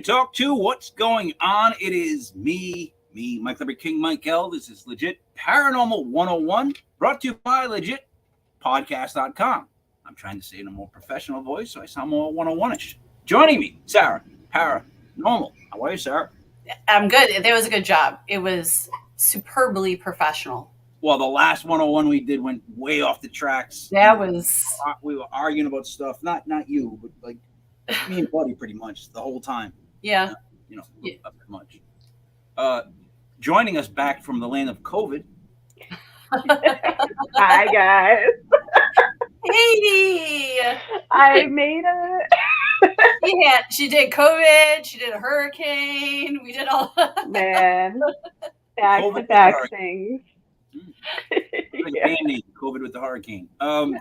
talk to. What's going on? It is me, Mike Liberty King, Mike L. This is Legit Paranormal 101, brought to you by LegitPodcast.com. I'm trying to say it in a more professional voice, so I sound more 101-ish. Joining me, Sarah, Paranormal. How are you, Sarah? I'm good. That was a good job. It was superbly professional. Well, the last 101 we did went way off the tracks. That was... We were arguing about stuff. Not you, but like me and Buddy pretty much the whole time. Yeah. Pretty much. Joining us back from the land of COVID. Hi, guys. Katie! I made it. Yeah, she did COVID. She did a hurricane. We did all... Man, back-to-back things. Like a Band-Aid, COVID with the hurricane. So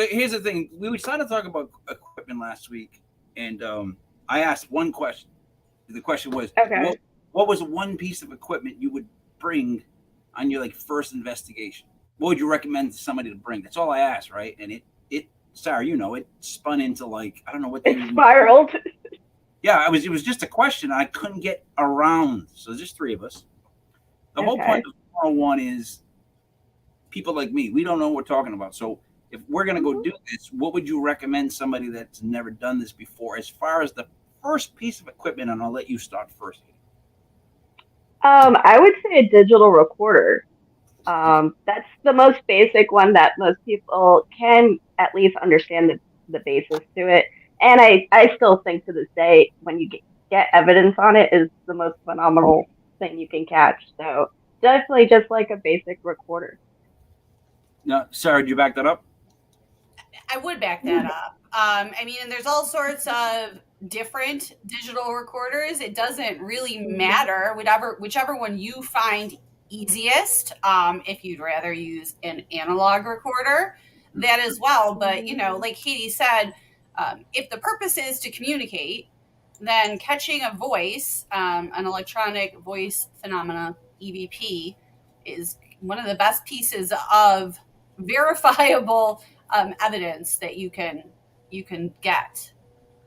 here's the thing. We decided to talk about equipment last week, and I asked one question. The question was, okay. What was one piece of equipment you would bring on your first investigation? What would you recommend to somebody to bring? That's all I asked, right? And it Sarah, it spun into I don't know what they spiraled. Yeah, it was just a question I couldn't get around. So there's just three of us. The whole point of 101 is people like me. We don't know what we're talking about. So if we're going to go do this, what would you recommend somebody that's never done this before as far as the first piece of equipment? And I'll let you start first. I would say a digital recorder. That's the most basic one that most people can at least understand the basis to it. And I still think to this day, when you get evidence on it, is the most phenomenal thing you can catch. So definitely just like a basic recorder. Now, Sarah, did you back that up? I would back that up. And there's all sorts of different digital recorders. It doesn't really matter, whichever one you find easiest. If you'd rather use an analog recorder, that as well. But, like Katie said, if the purpose is to communicate, then catching a voice, an electronic voice phenomena, EVP, is one of the best pieces of verifiable evidence that you can get.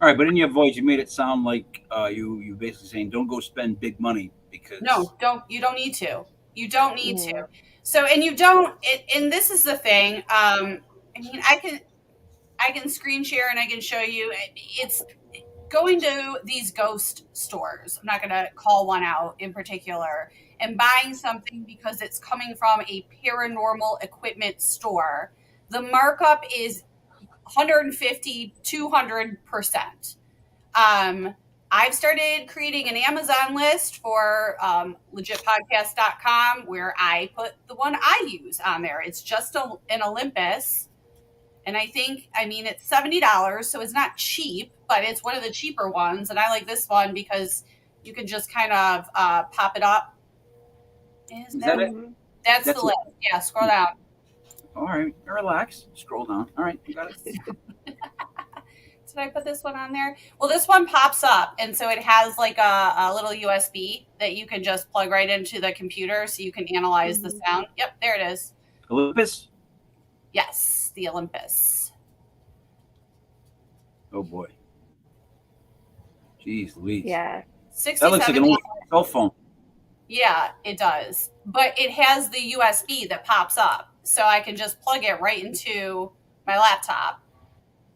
All right, but in your voice, you made it sound like you basically saying don't go spend big money because you don't need to. You don't need to. So, and you don't. And this is the thing. I can screen share and I can show you. It's going to these ghost stores. I'm not going to call one out in particular, and buying something because it's coming from a paranormal equipment store. The markup is 150, 200%. I've started creating an Amazon list for legitpodcast.com where I put the one I use on there. It's just an Olympus. And I think, it's $70, so it's not cheap, but it's one of the cheaper ones. And I like this one because you can just kind of pop it up. Is that it? That's the list. Yeah, scroll down. All right, relax. Scroll down. All right, you got it. Did I put this one on there? Well, this one pops up, and so it has a little USB that you can just plug right into the computer so you can analyze the sound. Yep, there it is. Olympus? Yes, the Olympus. Oh, boy. Jeez Louise. Yeah. That looks like an old cell phone. Yeah, it does. But it has the USB that pops up, so I can just plug it right into my laptop.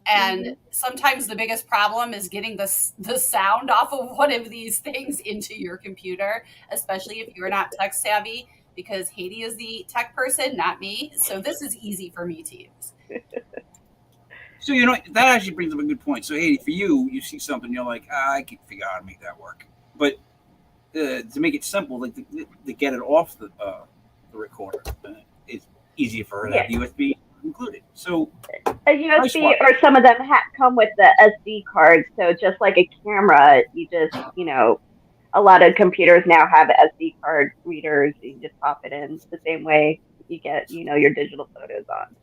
And sometimes the biggest problem is getting the sound off of one of these things into your computer, especially if you're not tech savvy, because Haiti is the tech person, not me. So this is easy for me to use. So, that actually brings up a good point. So, Haiti, for you see something, you're like, I can figure out how to make that work. But to make it simple, to get it off the recorder, it's easier for her to have USB included. So a USB, or some of them come with the SD card. So just like a camera, you just a lot of computers now have SD card readers. You just pop it in the same way you get your digital photos on.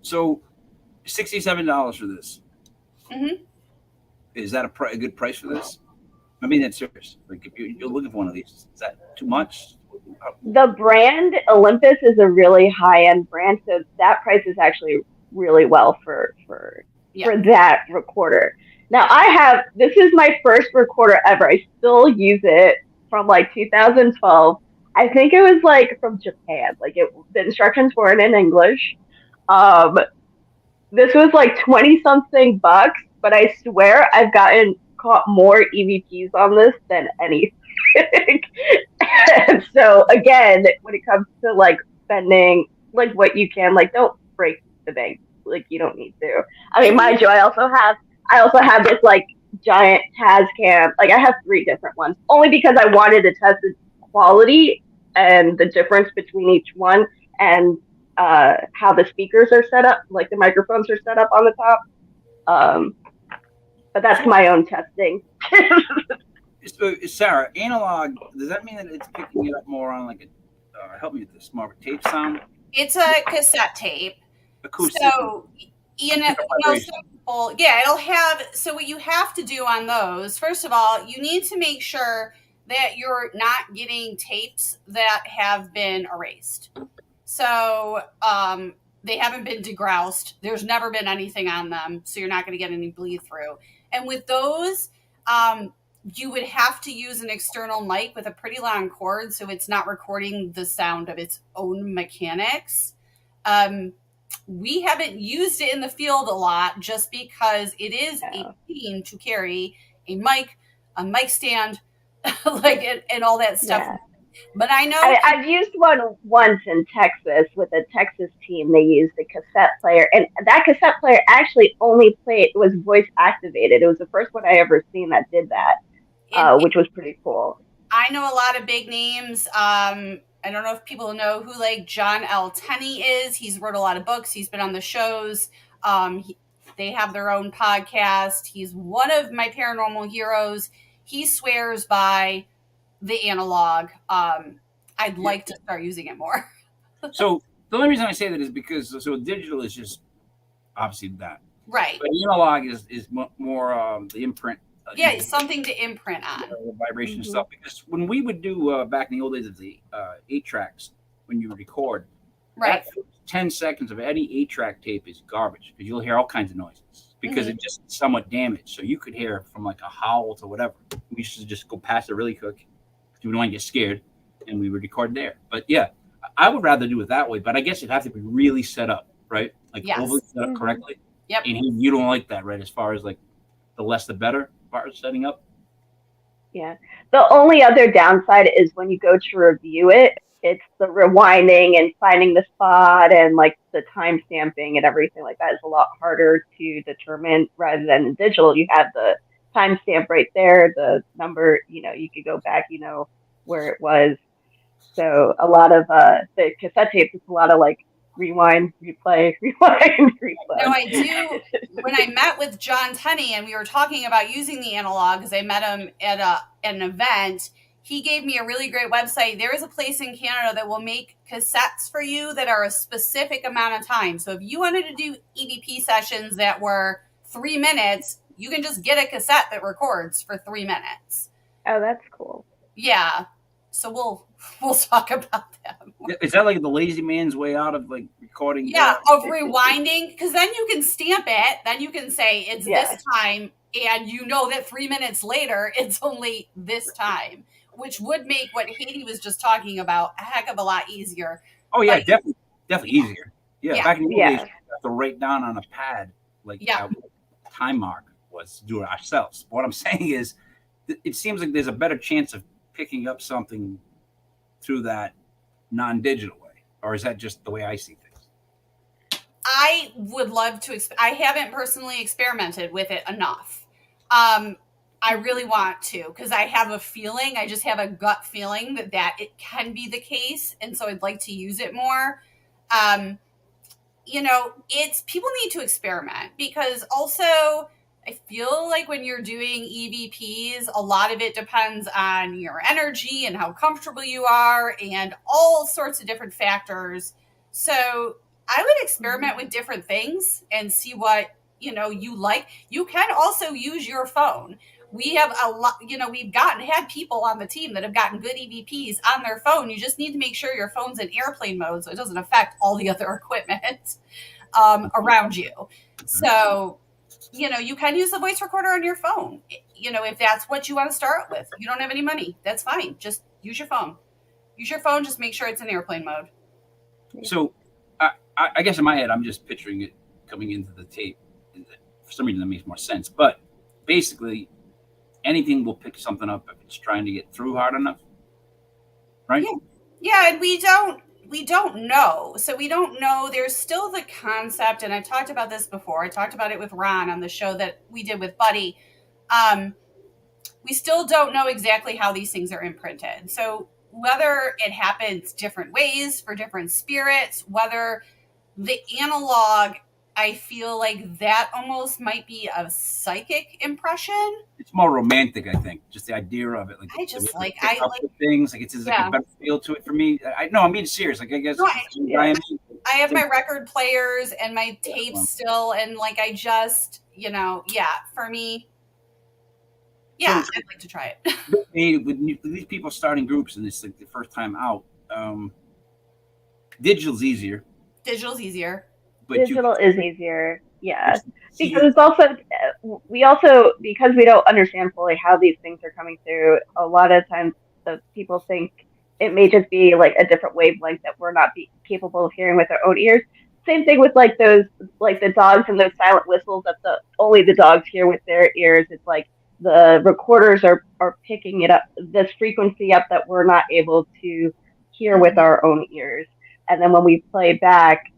So $67 for this. Mm-hmm. Is that a good price for this? That's serious. If you're looking for one of these, is that too much? The brand Olympus is a really high-end brand, so that price is actually really well for that recorder. Now this is my first recorder ever. I still use it from like 2012. I think it was like from Japan. The instructions weren't in English. Um, this was like 20 something bucks, but I swear I've gotten caught more EVPs on this than anything. And so again, when it comes to like spending like what you can, like don't break the bank. Like you don't need to. I mean, mind you, I also have this like giant Tascam. Like I have three different ones, only because I wanted to test the quality and the difference between each one, and how the speakers are set up, like the microphones are set up on the top. Um, but that's my own testing. So, Sarah, analog, does that mean that it's picking it up more on like help me with this, more of a tape sound? It's a cassette tape. Acoustic. So, some people, yeah, it'll have, so what you have to do on those, first of all, you need to make sure that you're not getting tapes that have been erased. So, they haven't been degroused. There's never been anything on them, so you're not going to get any bleed through. And with those, you would have to use an external mic with a pretty long cord so it's not recording the sound of its own mechanics. We haven't used it in the field a lot just because it is a pain to carry a mic stand, and all that stuff. Yeah. But I know I've used one once in Texas with a Texas team. They used a cassette player, and that cassette player actually only played, it was voice activated. It was the first one I ever seen that did that, which was pretty cool. I know a lot of big names. I don't know if people know who like John L. Tenney is. He's wrote a lot of books. He's been on the shows. They have their own podcast. He's one of my paranormal heroes. He swears by the analog. I'd like to start using it more. So the only reason I say that is because digital is just obviously that. Right. But analog is more the imprint. Yeah, something to imprint on. Vibration stuff. Because when we would do back in the old days of the 8-tracks, when you record, right, 10 seconds of any 8-track tape is garbage because you'll hear all kinds of noises because it's just somewhat damaged. So you could hear from like a howl to whatever. We used to just go past it really quick. We don't want to get scared, and we would record there. But yeah, I would rather do it that way. But I guess it'd have to be really set up, right? Like overly set up correctly. Yep. And you don't like that, right? As far as like the less the better part of setting up. Yeah. The only other downside is when you go to review it, it's the rewinding and finding the spot and like the time stamping and everything like that is a lot harder to determine rather than in digital. You have the timestamp right there, the number, you could go back, where it was. So a lot of the cassette tapes, it's a lot of like rewind, replay, rewind, replay. No, I do. When I met with John Tenney and we were talking about using the analog, because I met him at an event, he gave me a really great website. There is a place in Canada that will make cassettes for you that are a specific amount of time. So if you wanted to do EVP sessions that were 3 minutes, you can just get a cassette that records for 3 minutes. Oh, that's cool. Yeah. So we'll talk about that more. Is that like the lazy man's way out of like recording? Yeah, of rewinding, because then you can stamp it. Then you can say it's this time, and you know that 3 minutes later it's only this time, which would make what Haiti was just talking about a heck of a lot easier. Oh yeah, definitely easier. Yeah, back in the days, you have to write down on a pad like time mark was to do it ourselves. What I'm saying is, it seems like there's a better chance of picking up something through that non-digital way, or is that just the way I see things? I would love to. I haven't personally experimented with it enough. I really want to, because I have a feeling. I just have a gut feeling that it can be the case, and so I'd like to use it more. It's people need to experiment, because also I feel like when you're doing EVPs, a lot of it depends on your energy and how comfortable you are and all sorts of different factors. So I would experiment with different things and see what, you like. You can also use your phone. We have a lot, we've had people on the team that have gotten good EVPs on their phone. You just need to make sure your phone's in airplane mode so it doesn't affect all the other equipment around you. So you can use the voice recorder on your phone. If that's what you want to start with. You don't have any money, that's fine. Just use your phone. Just make sure it's in airplane mode. So I guess in my head, I'm just picturing it coming into the tape. For some reason, that makes more sense. But basically, anything will pick something up if it's trying to get through hard enough, right? Yeah, and we don't know. So we don't know. There's still the concept, and I've talked about this before. I talked about it with Ron on the show that we did with Buddy. We still don't know exactly how these things are imprinted. So whether it happens different ways for different spirits, whether the analog, I feel like that almost might be a psychic impression. It's more romantic, I think. Just the idea of it, like I like things. Like it's like a better feel to it for me. I'm being serious. Like I guess I have my record players and my tapes still, and like I just for me. Yeah, so, I'd like to try it. With these people starting groups and it's like the first time out, digital's easier. But digital is easier, yeah. Because it's also because we don't understand fully how these things are coming through. A lot of times, the people think it may just be like a different wavelength that we're not capable of hearing with our own ears. Same thing with like those, like the dogs and those silent whistles that only the dogs hear with their ears. It's like the recorders are picking it up, this frequency up that we're not able to hear with our own ears. And then when we play back,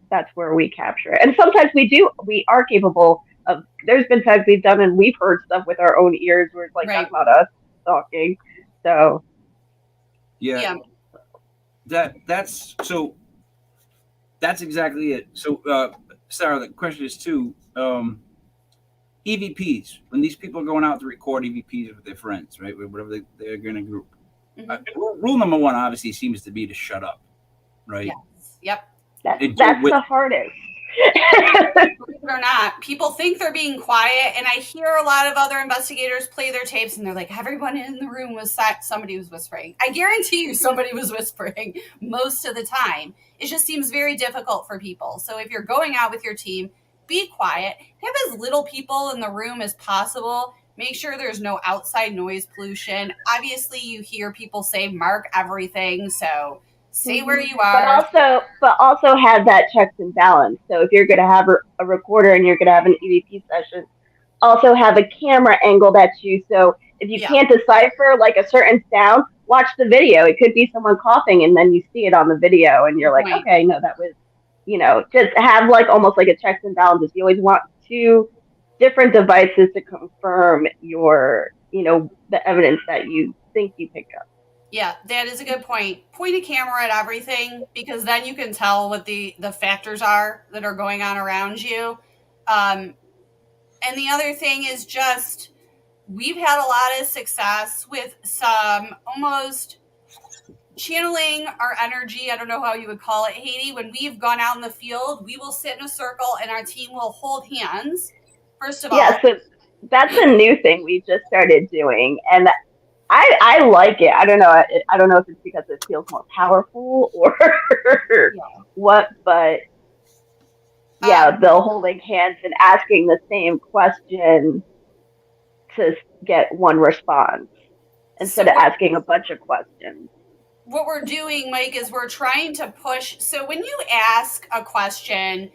that's where we capture it. And sometimes we are capable of, there's been times we've done and we've heard stuff with our own ears where it's like, that's not us talking. So. Yeah. That's exactly it. So, Sarah, the question is too, EVPs, when these people are going out to record EVPs with their friends, right? Whatever they're going to group. Mm-hmm. Rule number one, obviously, seems to be to shut up, right? Yes. Yep. That's the hardest. Believe it or not, people think they're being quiet, and I hear a lot of other investigators play their tapes, and they're like, everyone in the room somebody was whispering. I guarantee you somebody was whispering most of the time. It just seems very difficult for people. So if you're going out with your team, be quiet. Have as little people in the room as possible. Make sure there's no outside noise pollution. Obviously, you hear people say, mark everything, so stay where you are. But also have that checks and balance. So if you're going to have a recorder and you're going to have an EVP session, also have a camera angled at you. So if you can't decipher like a certain sound, watch the video. It could be someone coughing and then you see it on the video and you're like, okay, no, that was, just have like almost like a checks and balances. You always want 2 different devices to confirm your, the evidence that you think you picked up. Yeah, that is a good point. Point a camera at everything, because then you can tell what the factors are that are going on around you. And the other thing is just, we've had a lot of success with some almost channeling our energy. I don't know how you would call it, Haiti. When we've gone out in the field, we will sit in a circle and our team will hold hands. First of all. Yeah, so that's a new thing we just started doing. And I like it. I don't know. I don't know if it's because it feels more powerful or what, but the holding hands and asking the same question to get one response instead of asking a bunch of questions. What we're doing, Mike, is we're trying to push. So when you ask a question,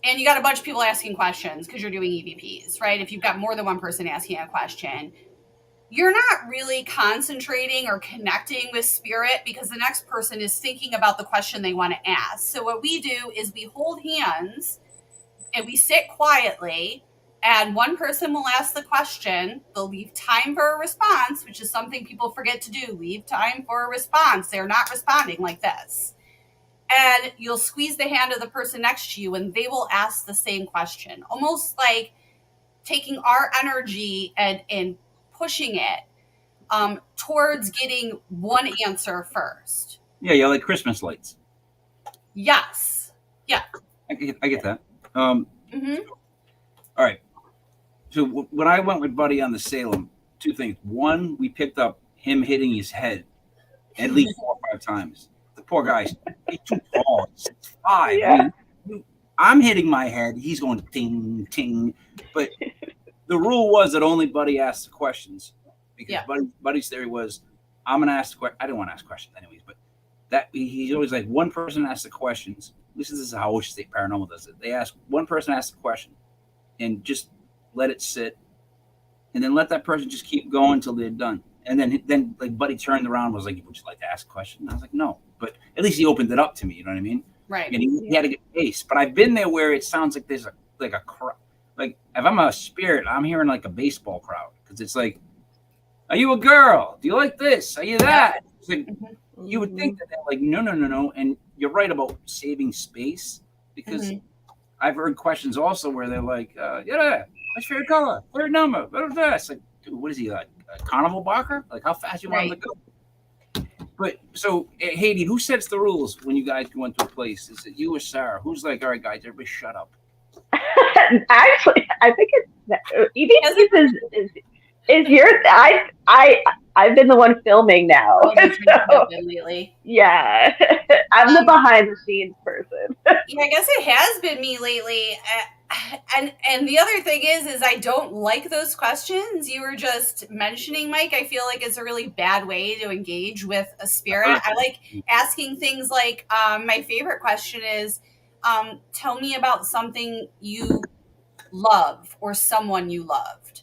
and you got a bunch of people asking questions because you're doing EVPs, right? If you've got more than one person asking a question, you're not really concentrating or connecting with spirit because the next person is thinking about the question they want to ask. So what we do is we hold hands and we sit quietly, and one person will ask the question. They'll leave time for a response, which is something people forget to do. Leave time for a response. They're not responding like this. And you'll squeeze the hand of the person next to you and they will ask the same question, almost like taking our energy and pushing it towards getting one answer first. Yeah, like Christmas lights. Yes. Yeah. I get that. All right. So when I went with Buddy on the Salem, 2 things. One, we picked up him hitting his head at least 4 or 5 times. The poor guy, he's too tall. He's 6'5". Yeah. I mean, I'm hitting my head. He's going ting, ting. But the rule was that only Buddy asked the questions because Buddy's theory was, I'm going to ask the question. I didn't want to ask questions anyways, but that he's always like, one person asks the questions. At least this is how Ocean State Paranormal does it. They ask, one person asks the question and just let it sit, and then let that person just keep going until they're done. And then like Buddy turned around and was like, would you like to ask a question? And I was like, no. But at least he opened it up to me, you know what I mean? Right. And he had to get pace. But I've been there where it sounds like there's a crowd. Like if I'm a spirit, I'm hearing like a baseball crowd. Because it's like, are you a girl? Do you like this? Are you that? It's like, you would think that they're like, no. And you're right about saving space. Because I've heard questions also where they're like, yeah, what's your favorite color? Third number. What is that? It's like, dude, what is he, like a carnival barker? Like how fast you want him to go? But so, Haiti, who sets the rules when you guys go into a place? Is it you or Sarah? Who's like, all right, guys, everybody shut up? Actually, I think it's is your I've been the one filming now. So, lately. Yeah, I'm the behind the scenes person. Yeah, I guess it has been me lately. And the other thing is I don't like those questions you were just mentioning, Mike. I feel like it's a really bad way to engage with a spirit. I like asking things like, my favorite question is, tell me about something you love or someone you loved.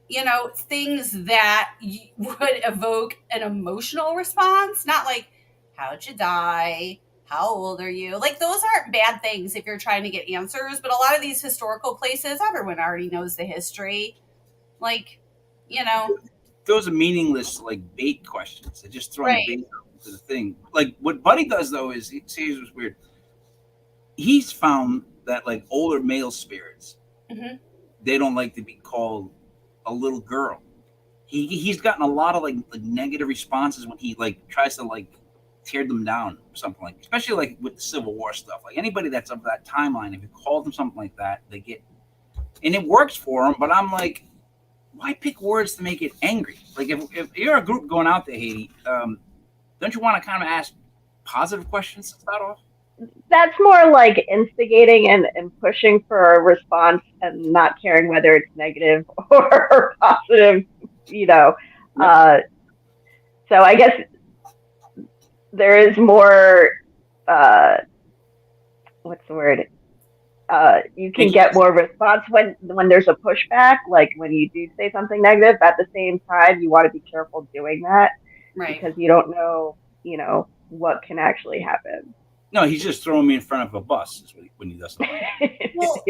You know, things that would evoke an emotional response, not like, how'd you die? How old are you? Like, those aren't bad things if you're trying to get answers, but a lot of these historical places, everyone already knows the history. Like, you know. Those are meaningless, like, bait questions. They're just throwing bait into the thing. Like, what Buddy does, though, is, he says it was weird. He's found that, like, older male spirits, they don't like to be called a little girl. He's gotten a lot of, like negative responses when he, like, tries to, like, tear them down or something, like, especially like with the Civil War stuff. Like anybody that's of that timeline, if you call them something like that, they get, and it works for them. But I'm like, why pick words to make it angry? Like if you're a group going out there, Haiti, don't you want to kind of ask positive questions to start off? That's more like instigating and pushing for a response and not caring whether it's negative or positive, you know. So I guess there is more, what's the word? You can get more response when there's a pushback, like when you do say something negative. At the same time, you want to be careful doing that, right? Because you don't know, you know, what can actually happen. No, he's just throwing me in front of a bus when he does that. Well,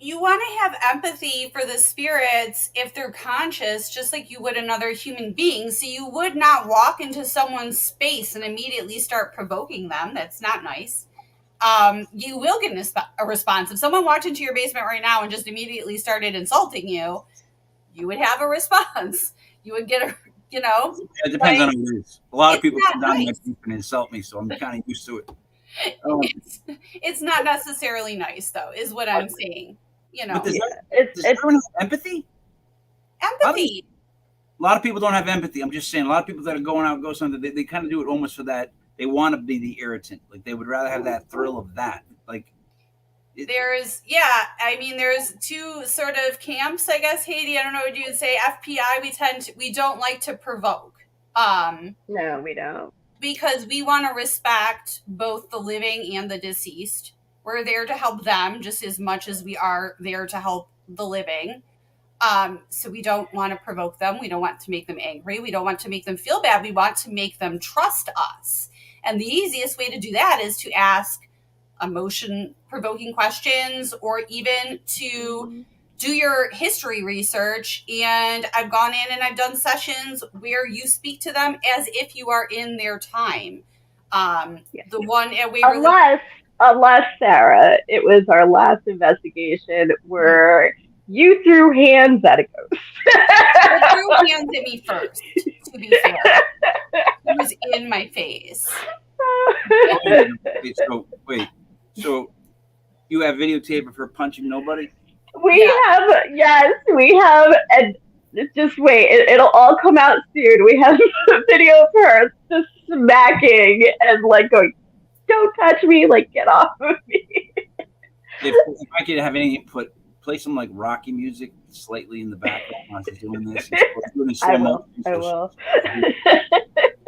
you want to have empathy for the spirits if they're conscious, just like you would another human being. So you would not walk into someone's space and immediately start provoking them. That's not nice. You will get a response. If someone walked into your basement right now and just immediately started insulting you, you would have a response. You would get a, you know. It depends on who it is. A lot of people come down and insult me, so I'm kind of used to it. It's not necessarily nice, though, is what I'm saying. You know, does everyone have empathy? Empathy. A lot of people don't have empathy. I'm just saying, a lot of people that are going out, go something, they kind of do it almost for that. They want to be the irritant. Like they would rather have that thrill of that. Like there's two sort of camps, I guess, Haiti. I don't know what you would say. FPI, we don't like to provoke. No, we don't. Because we want to respect both the living and the deceased. We're there to help them just as much as we are there to help the living. So we don't want to provoke them. We don't want to make them angry. We don't want to make them feel bad. We want to make them trust us. And the easiest way to do that is to ask emotion-provoking questions, or even to do your history research. And I've gone in and I've done sessions where you speak to them as if you are in their time. The one at Waverly... Unless, Sarah, it was our last investigation where you threw hands at a ghost. You threw hands at me first, to be fair. It was in my face. So you have videotape of her punching nobody? We have, and just wait, it'll all come out soon. We have a video of her just smacking and like going, "Don't touch me!" Like, get off of me. if I could have any input, play some like Rocky music slightly in the background while she's doing this. I will. I will.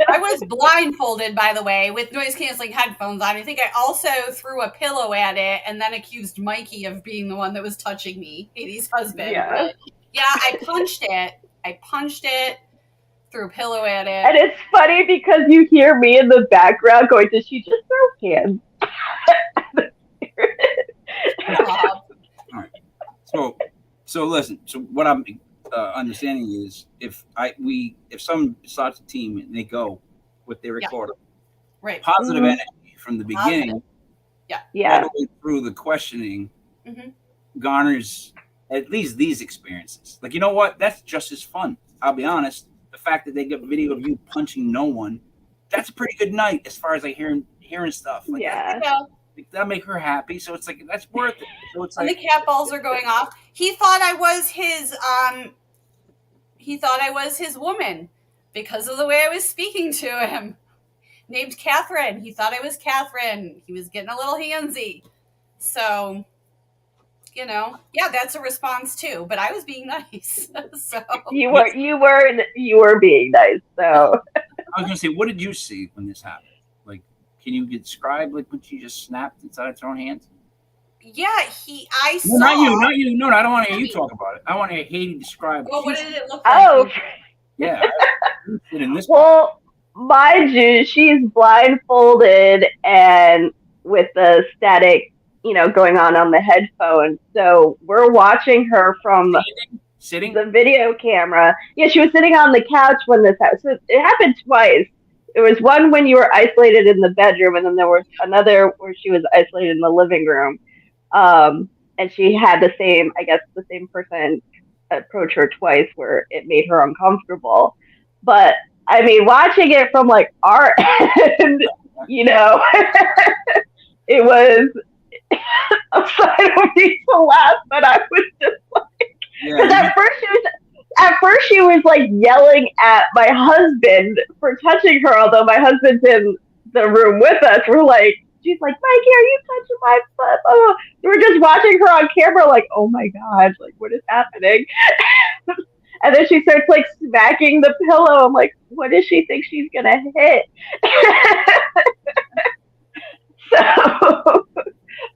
I was blindfolded, by the way, with noise canceling headphones on. I think I also threw a pillow at it and then accused Mikey of being the one that was touching me, Katie's husband. Yeah. Yeah, I punched it, threw a pillow at it. And it's funny because you hear me in the background going, "Did she just throw hands?" All right. So listen. So what I'm understanding is if someone starts a team and they go with their recorder, right, positive energy from the beginning, all the way through the questioning, garners at least these experiences. Like, you know what? That's just as fun. I'll be honest. The fact that they get video of you punching no one, that's a pretty good night as far as like hearing stuff. Like, that'll make her happy. So it's like, that's worth it. So it's and like the cat balls are going off. He thought I was his woman because of the way I was speaking to him. Named Catherine. He thought I was Catherine. He was getting a little handsy. So, that's a response too. But I was being nice. So you were being nice. So I was gonna say, what did you see when this happened? Like, can you describe like when she just snapped inside of her own hands? Yeah, I saw. No, not you. No, I don't want to hear you talk about it. I want to hear Haiti describe. Well, what did it look like? Oh, yeah. Well, mind you, she's blindfolded and with the static, going on the headphones. So we're watching her from sitting the video camera. Yeah, she was sitting on the couch when this happened. So it happened twice. There was one when you were isolated in the bedroom, and then there was another where she was isolated in the living room. And she had the same person approach her twice where it made her uncomfortable. But I mean, watching it from like our end, it was, I'm sorry, I don't need to laugh, but I was just like, because at first she was like yelling at my husband for touching her, although my husband's in the room with us. She's like, "Mikey, are you touching my butt?" Oh, we're just watching her on camera, like, "Oh my god, like, what is happening?" And then she starts like smacking the pillow. I'm like, "What does she think she's gonna hit?" So,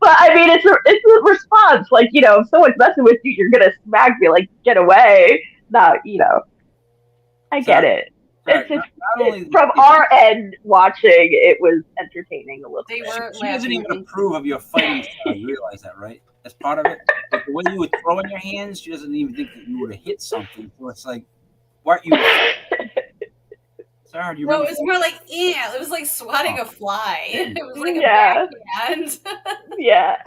but I mean, it's a response. Like, if someone's messing with you, you're gonna smack me, like, get away. Not, I get it. It's just from our end watching, it was entertaining a little bit. She doesn't even approve of your fighting style. You realize that, right? That's part of it. Like the way you would throw in your hands, she doesn't even think that you would have hit something. So it's like, why aren't you? Sorry, it was more like, it was like swatting a fly. It was like a backhand. Yeah.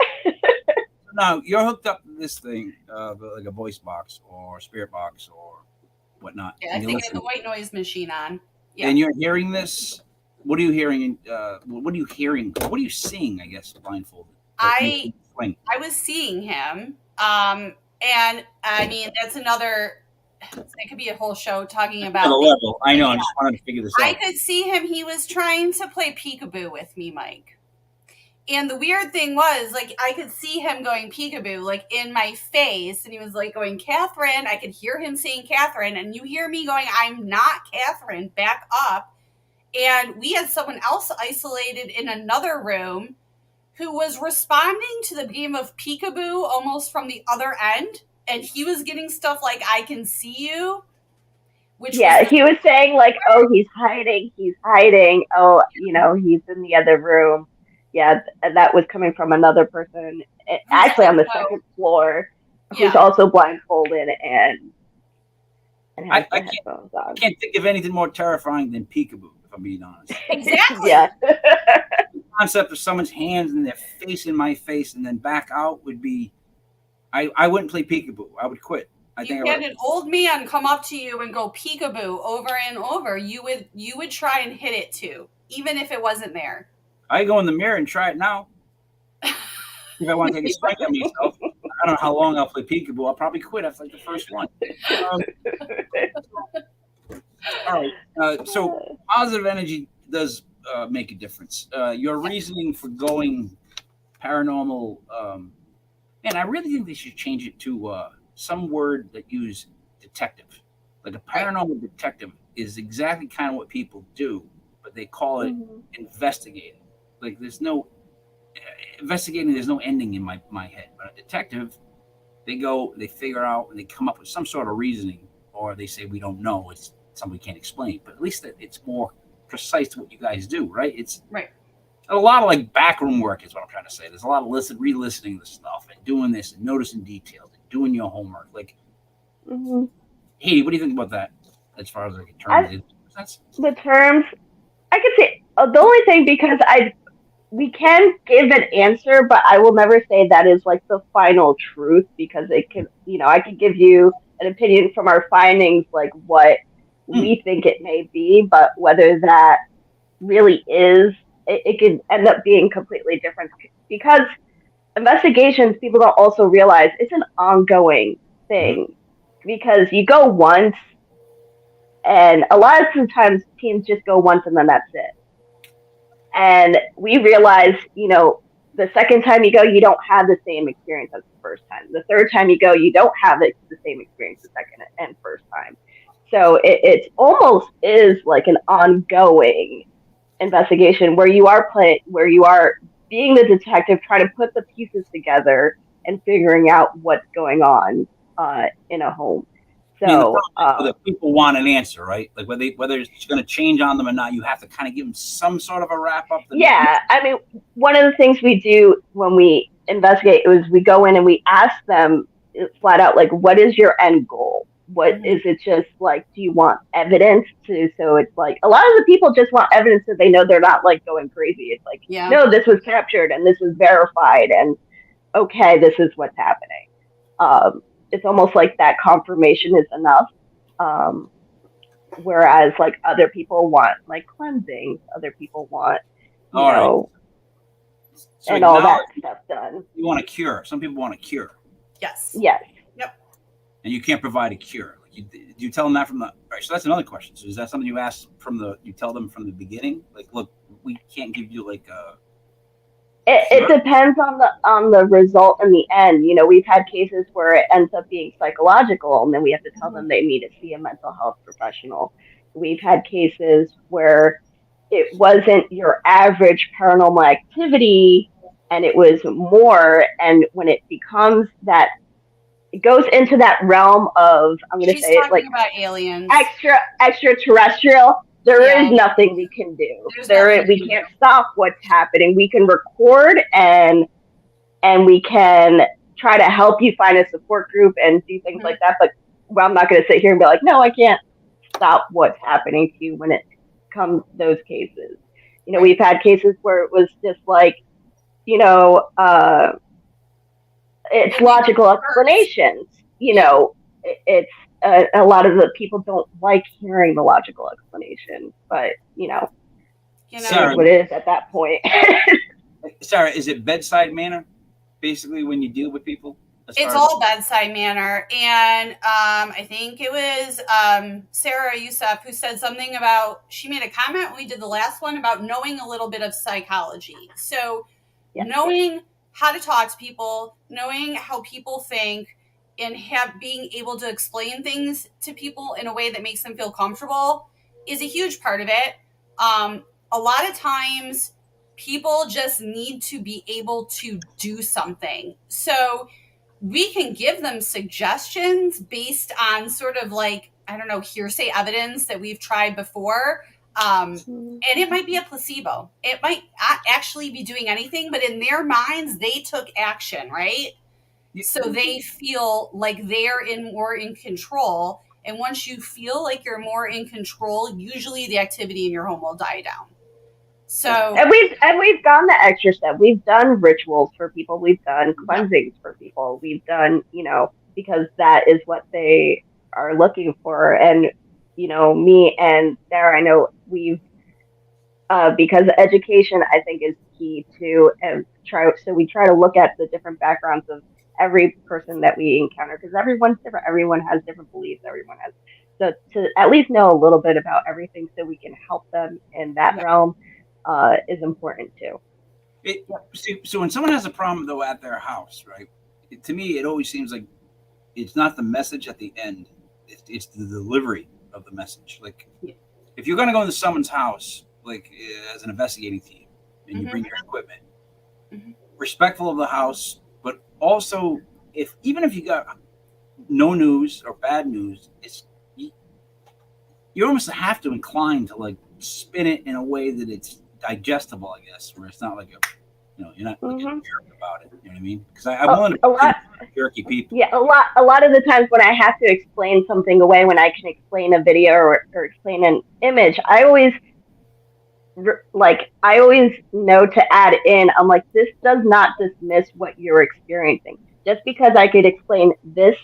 Now, you're hooked up to this thing, like a voice box or spirit box or whatnot. Yeah, I think I have the white noise machine on. Yeah. And you're hearing this. What are you hearing? What are you hearing? What are you seeing? I guess blindfolded. I was seeing him, and I mean that's another. That could be a whole show talking about the level. I know. I'm just wanting to figure this out. I could see him. He was trying to play peekaboo with me, Mike. And the weird thing was, like, I could see him going peekaboo, like, in my face. And he was, like, going, "Catherine." I could hear him saying Catherine. And you hear me going, "I'm not Catherine. Back up." And we had someone else isolated in another room who was responding to the game of peekaboo almost from the other end. And he was getting stuff like, "I can see you." He was saying, like, "Oh, he's hiding. Oh, he's in the other room." Yeah, that was coming from another person, actually on the second floor, who's also blindfolded and has the headphones on. I can't think of anything more terrifying than peekaboo, if I'm being honest. Exactly. Yeah. The concept of someone's hands and their face in my face and then back out would be, I wouldn't play peekaboo. I would quit. You get an old man come up to you and go peekaboo over and over. You would try and hit it too, even if it wasn't there. I go in the mirror and try it now. If I want to take a swing at myself, I don't know how long I'll play peekaboo. I'll probably quit after like the first one. All right. So positive energy does make a difference. Your reasoning for going paranormal Man, I really think they should change it to some word that use detective. Like a paranormal detective is exactly kind of what people do, but they call it Mm-hmm. investigating. Like there's no investigating. There's no ending in my head. But a detective, they go, they figure out, and they come up with some sort of reasoning, or they say we don't know. It's something we can't explain. But at least that it's more precise to what you guys do, right? It's Right. a lot of like backroom work is what I'm trying to say. There's a lot of re-listening the stuff and doing this and noticing details and doing your homework. Like, Mm-hmm. hey, what do you think about that? As far as like a term, I, it sense? the terms, I could say the only thing, because we can give an answer, but I will never say that is like the final truth, because it can, I could give you an opinion from our findings, like what Hmm. we think it may be, but whether that really is, it could end up being completely different, because investigations, people don't also realize it's an ongoing Mm-hmm. thing, because you go once, and a lot of times teams just go once and then that's it. And we realize, the second time you go, you don't have the same experience as the first time. The third time you go, you don't have the same experience the second and first time. So it almost is like an ongoing investigation where where you are being the detective, trying to put the pieces together and figuring out what's going on in a home. And the So problem is that people want an answer, right? Like whether it's going to change on them or not, you have to kind of give them some sort of a wrap up. yeah, I mean, one of the things we do when we investigate is we go in and we ask them flat out, like, what is your end goal? What Mm-hmm. is it? Just like, do you want evidence to? So it's like a lot of the people just want evidence so they know they're not like going crazy. It's like, Yeah. no, this was captured and this was verified, and okay, this is what's happening. It's almost like that confirmation is enough. Um, Whereas like other people want like cleansing, other people want, you All right. know, So and all that acknowledge stuff done. you want a cure. Some people want a cure, Yes. Yes. Yep. and you can't provide a cure. Like you tell them that from the. All right, so that's another question. So is that something you ask you tell them from the beginning? Like, look, we can't give you like a It cure. depends on the result in the end. We've had cases where it ends up being psychological, and then we have to tell Mm-hmm. them they need to see a mental health professional. We've had cases where it wasn't your average paranormal activity, and it was more. And when it becomes that, it goes into that realm of, I'm going to She's say it like talking about aliens. extraterrestrial. There is Yeah. nothing we can do. There's nothing We you can can't do. stop what's happening. We can record, and we can try to help you find a support group and do things Mm-hmm. like that. But well, I'm not going to sit here and be like, no, I can't stop what's happening to you when it comes those cases. Right. We've had cases where it was just like, you know, uh, it's It leaves logical hurts. explanations. Yeah. It's a lot of the people don't like hearing the logical explanation, but You it is know, Sarah, what it is at that point. Sarah, is it bedside manner? Basically, when you deal with people, as it's far as all bedside manner. And I think it was Sarah Youssef who said something about, she made a comment when we did the last one about knowing a little bit of psychology. So Yes. knowing how to talk to people, knowing how people think, and being able to explain things to people in a way that makes them feel comfortable is a huge part of it. A lot of times people just need to be able to do something. So we can give them suggestions based on sort of like, I don't know, hearsay evidence that we've tried before. And it might be a placebo. It might not actually be doing anything, but in their minds, they took action, right? So they feel like they're more in control. And once you feel like you're more in control, usually the activity in your home will die down. So, And we've gone the extra step. We've done rituals for people. We've done cleansings for people. We've done, because that is what they are looking for. And me and Sarah, I know we've because education, I think, is key to and try. So we try to look at the different backgrounds of every person that we encounter, because everyone's different. Everyone has different beliefs. Everyone has, so to at least know a little bit about everything so we can help them in that yeah. realm is important too. so when someone has a problem though at their house, right? to me, it always seems like it's not the message at the end; it's the delivery of the message. Like, if you're going to go into someone's house, like as an investigating team, and you bring your equipment, respectful of the house, but also even if you got no news or bad news, you almost have to incline to like spin it in a way that it's digestible, I guess, where it's not like you're not like a jerk about it. You know what I mean? Because I'm willing to jerky people. Yeah, a lot of the times when I have to explain something away, when I can explain a video or explain an image, I always know to add in. I'm like, this does not dismiss what you're experiencing. Just because I could explain this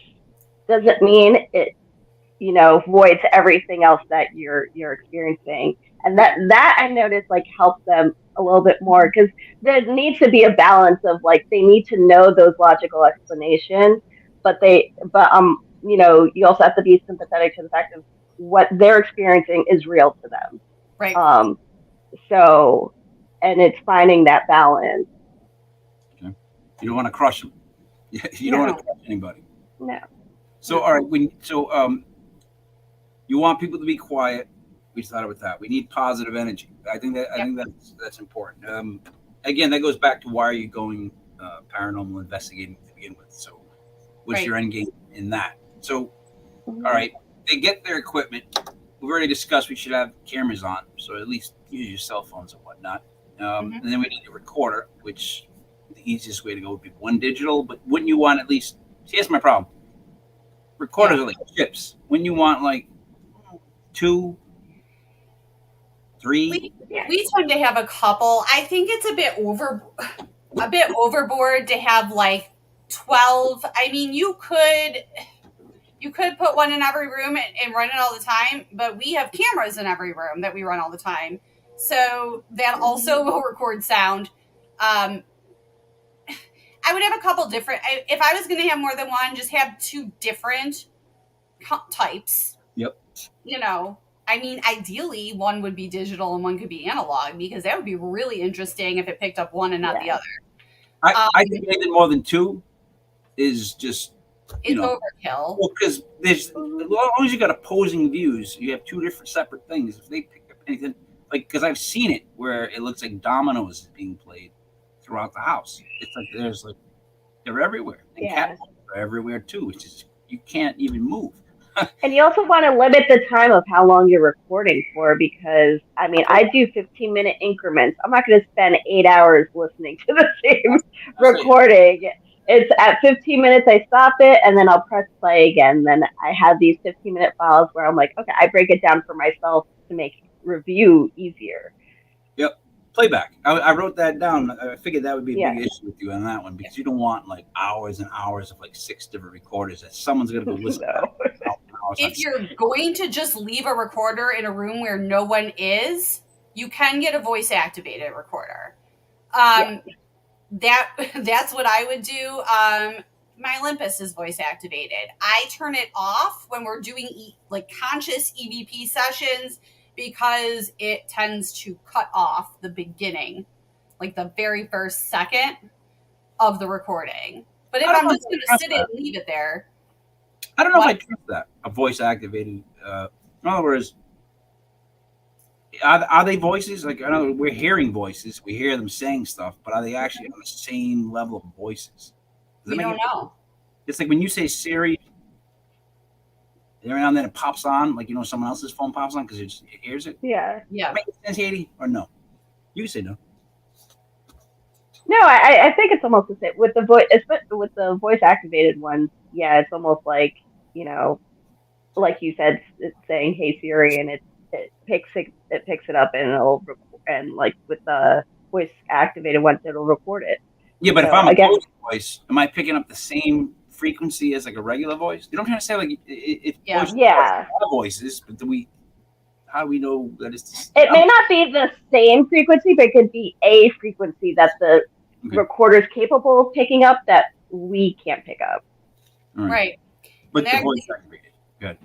doesn't mean it voids everything else that you're experiencing. And that I noticed like helps them a little bit more, because there needs to be a balance of like they need to know those logical explanations, but you also have to be sympathetic to the fact of what they're experiencing is real to them. Right. So, and it's finding that balance. Okay. You don't want to crush them. You don't want to crush anybody. No. So all right, you want people to be quiet. We started with that. We need positive energy. I think that's important. Again, that goes back to why are you going paranormal investigating to begin with? So, what's your end game in that? So, all right, they get their equipment. We've already discussed we should have cameras on, so at least use your cell phones and whatnot. And then we need a recorder, which the easiest way to go would be one digital. But wouldn't you want at least? See, here's my problem. Recorders are like chips. Wouldn't you want like 2, 3? We tend to have a couple. I think it's a bit overboard to have like 12. I mean, you could put one in every room and run it all the time, but we have cameras in every room that we run all the time. So that also will record sound. I would have a couple different, if I was going to have more than one, just have 2 different types. Yep. I mean, ideally, one would be digital and one could be analog, because that would be really interesting if it picked up one and not the other. I think anything more than 2 is just overkill. Well, because as long as you got opposing views, you have 2 different separate things. If they pick up anything, like, because I've seen it where it looks like dominoes is being played throughout the house. It's like they're everywhere. And cats are everywhere too, which is you can't even move. And you also want to limit the time of how long you're recording for, because I mean, I do 15-minute increments. I'm not going to spend 8 hours listening to the same recording. It's at 15 minutes, I stop it, and then I'll press play again. Then I have these 15-minute files where I'm like, okay, I break it down for myself to make review easier. Yep. Playback. I wrote that down. I figured that would be a big issue with you on that one, because you don't want like hours and hours of like 6 different recorders that someone's going to go listen to. If you're going to just leave a recorder in a room where no one is, you can get a voice activated recorder. That's what I would do. My Olympus is voice activated. I turn it off when we're doing like conscious EVP sessions, because it tends to cut off the beginning, like the very first second of the recording. But if I'm just going to sit it and leave it there. I don't know if I trust that, a voice activated. In other words, are they voices? Like, I know we're hearing voices, we hear them saying stuff, but are they actually on the same level of voices? We don't know. It's like when you say Siri, every now and then it pops on, like someone else's phone pops on because it hears it. Yeah. Make sense, Haiti, or no? You say no. No, I think it's almost the same with the voice, especially with the voice activated ones. Yeah, it's almost like like you said, it's saying "Hey Siri," and it picks it up, and like with the voice activated ones, it'll record it. Yeah, but if I'm a ghost voice, am I picking up the same frequency as like a regular voice? You don't have to say like it's voices, but how do we know that it's? It may not be the same frequency, but it could be a frequency that the recorder is capable of picking up that we can't pick up. Right. But the voice activated. Good.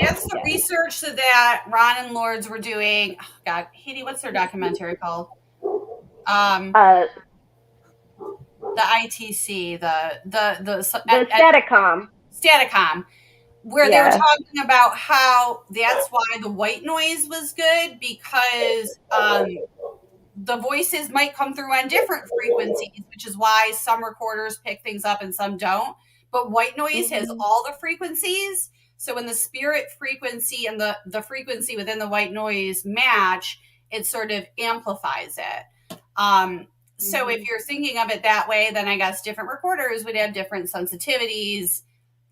That's the research that Ron and Lords were doing. Oh, God, Haiti, what's their documentary called? The the ITC, the Staticom, where they were talking about how that's why the white noise was good, because the voices might come through on different frequencies, which is why some recorders pick things up and some don't. But white noise has all the frequencies. So when the spirit frequency and the frequency within the white noise match, it sort of amplifies it. So if you're thinking of it that way, then I guess different recorders would have different sensitivities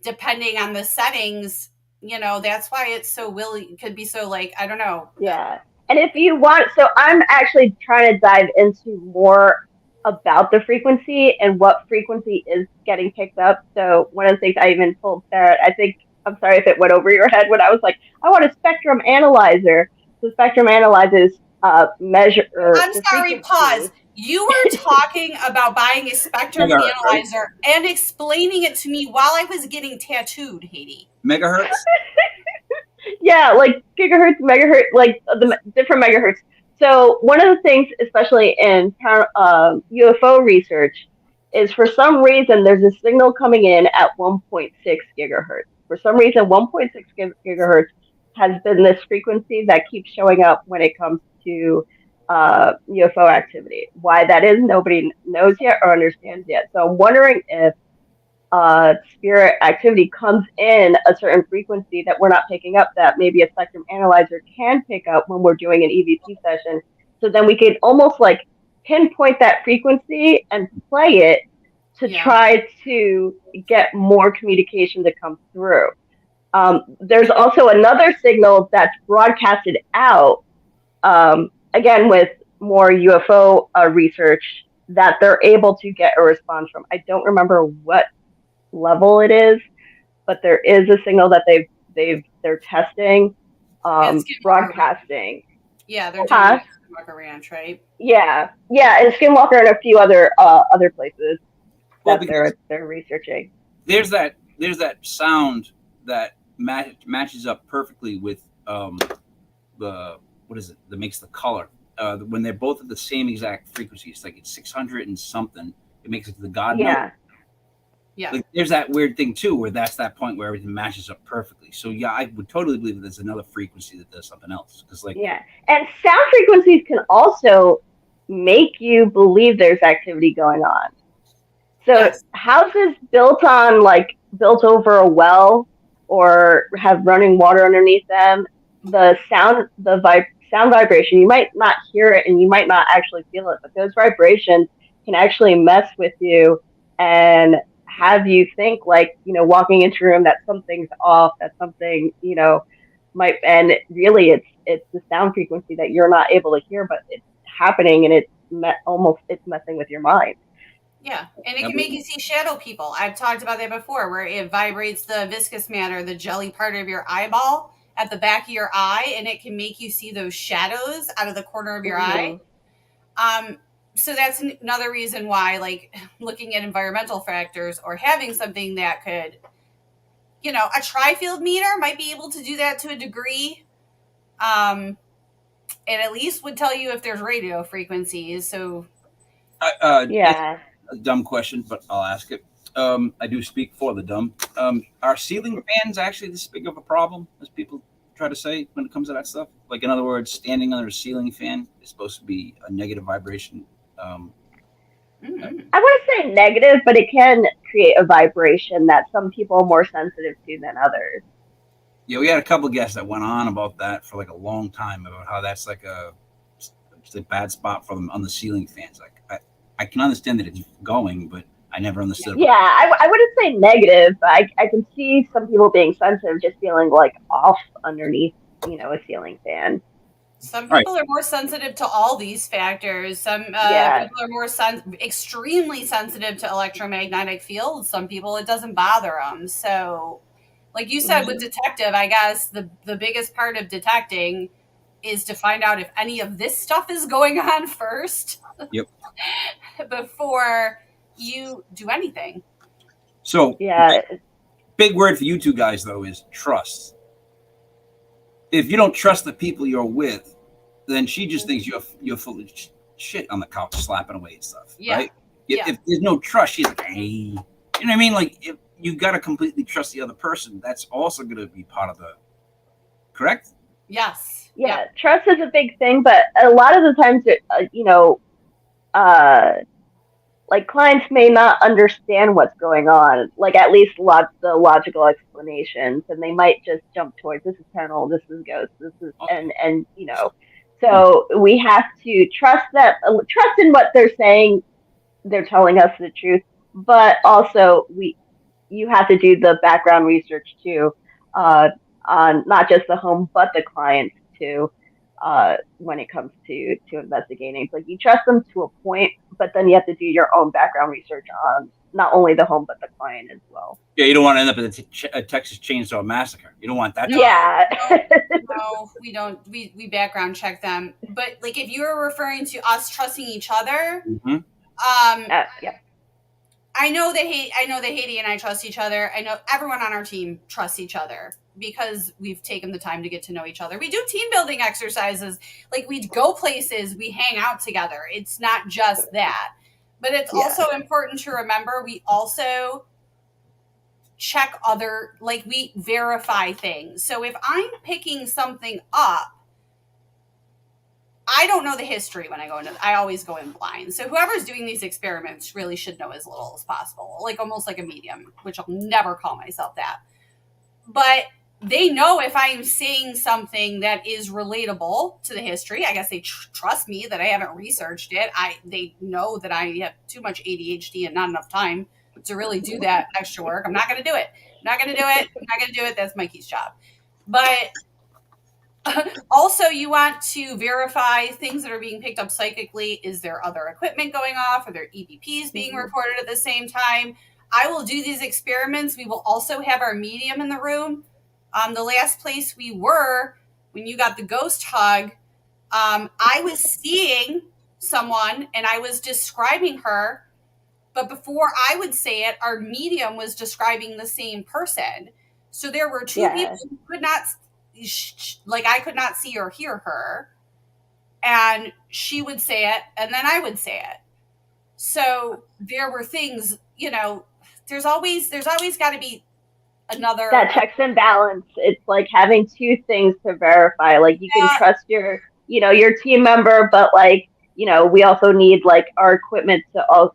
depending on the settings. That's why it's so could be so, like, I don't know. Yeah. And if you want, so I'm actually trying to dive into more about the frequency and what frequency is getting picked up. So one of the things I even told Sarah, I'm sorry if it went over your head when I was like, I want a spectrum analyzer. So spectrum analyzers measure. I'm sorry, pause. You were talking about buying a spectrum analyzer and explaining it to me while I was getting tattooed, Haiti. Megahertz? Yeah, like gigahertz, megahertz, like the different megahertz. So one of the things, especially in UFO research, is for some reason there's a signal coming in at 1.6 gigahertz. For some reason, 1.6 gigahertz has been this frequency that keeps showing up when it comes to UFO activity. Why that is, nobody knows yet or understands yet. So I'm wondering if spirit activity comes in a certain frequency that we're not picking up, that maybe a spectrum analyzer can pick up when we're doing an EVP session. So then we could almost like pinpoint that frequency and play it to try to get more communication to come through. There's also another signal that's broadcasted out, again, with more UFO research, that they're able to get a response from. I don't remember what level it is, but there is a signal that they're testing, broadcasting. Yeah, they're doing Skinwalker Ranch, right? Yeah, and Skinwalker and a few other places that they're researching. There's that sound that matches up perfectly with the what is it that makes the color when they're both at the same exact frequency. It's like it's 600 and something. It makes it the God note. Yeah. Like, there's that weird thing too, where that's that point where everything matches up perfectly. So yeah, I would totally believe that there's another frequency that does something else. And sound frequencies can also make you believe there's activity going on. So houses built over a well or have running water underneath them, the sound vibration, you might not hear it and you might not actually feel it, but those vibrations can actually mess with you and have you think, like, walking into a room that something's off, that something, might, and really it's the sound frequency that you're not able to hear, but it's happening and it's messing with your mind. Yeah, and it can make you see shadow people. I've talked about that before, where it vibrates the viscous matter, the jelly part of your eyeball at the back of your eye, and it can make you see those shadows out of the corner of your eye. So that's another reason why, like, looking at environmental factors or having something that could, a tri-field meter might be able to do that to a degree. It at least would tell you if there's radio frequencies. So, yeah. A dumb question, but I'll ask it. I do speak for the dumb. Are ceiling fans actually this big of a problem as people try to say when it comes to that stuff? Like, in other words, standing under a ceiling fan is supposed to be a negative vibration. I wouldn't say negative, but it can create a vibration that some people are more sensitive to than others. Yeah, we had a couple of guests that went on about that for like a long time, about how that's like just a bad spot for them on the ceiling fans. Like, I can understand that it's going, but I never understood. Yeah, I wouldn't say negative, but I can see some people being sensitive, just feeling like off underneath, a ceiling fan. Some people are more sensitive to all these factors. Some people are more extremely sensitive to electromagnetic fields. Some people, it doesn't bother them. So, like you said, with detective, I guess the biggest part of detecting is to find out if any of this stuff is going on first. Yep. Before you do anything. So, big word for you two guys, though, is trust. If you don't trust the people you're with, then she just thinks you're full of shit on the couch slapping away and stuff, right? If there's no trust, she's like, hey, you know what I mean? Like, if you got to completely trust the other person, that's also going to be part of the, correct? Yes. Yeah, trust is a big thing, but a lot of the times, like clients may not understand what's going on, like at least the logical explanations, and they might just jump towards this is paranormal, this is ghost, this is and so we have to trust in what they're saying. They're telling us the truth, but also you have to do the background research too, on not just the home but the clients too. When it comes to investigating, it's like you trust them to a point, but then you have to do your own background research on not only the home but the client as well. Yeah, you don't want to end up in a Texas Chainsaw Massacre. You don't want that. No, we don't. We background check them. But like, if you are referring to us trusting each other, yeah. I know that Haiti and I trust each other. I know everyone on our team trusts each other because we've taken the time to get to know each other. We do team building exercises. Like, we go places, we hang out together. It's not just that. But it's also important to remember we also check we verify things. So if I'm picking something up, I don't know the history when I go into I always go in blind. So whoever's doing these experiments really should know as little as possible, like almost like a medium, which I'll never call myself that. But they know if I'm saying something that is relatable to the history. I guess they trust me that I haven't researched it. They know that I have too much ADHD and not enough time to really do that extra work. I'm not going to do it. That's Mikey's job. But also, you want to verify things that are being picked up psychically. Is there other equipment going off? Are there EVPs being recorded at the same time? I will do these experiments. We will also have our medium in the room. The last place we were, when you got the ghost hug, I was seeing someone and I was describing her. But before I would say it, our medium was describing the same person. So there were two people who could not, I could not see or hear her. And she would say it, and then I would say it. So there were things, there's always got to be another. That checks and balance. It's like having two things to verify. Like, you can trust your team member, but we also need our equipment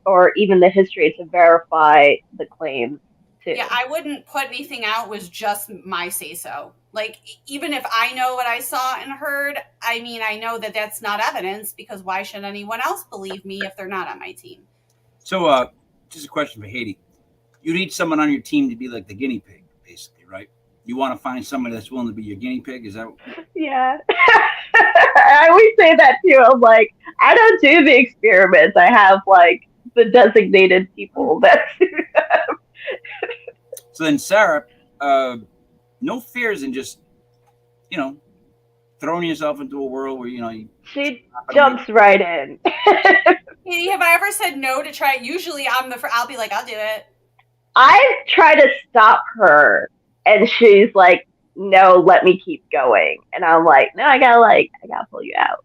or even the history to verify the claims too. Yeah, I wouldn't put anything out with just my say-so. Like, even if I know what I saw and heard, I know that that's not evidence, because why should anyone else believe me if they're not on my team? So, just a question for Haiti. You need someone on your team to be like the guinea pig, basically, right? You want to find somebody that's willing to be your guinea pig? Is that? Yeah. I always say that too. I'm like, I don't do the experiments. I have the designated people that do them. So then, Sarah, no fears in just, throwing yourself into a world where, she jumps right in. Katie, have I ever said no to try it? Usually I'll be like, I'll do it. I try to stop her, and she's like, no, let me keep going. And I'm like, no, I gotta pull you out.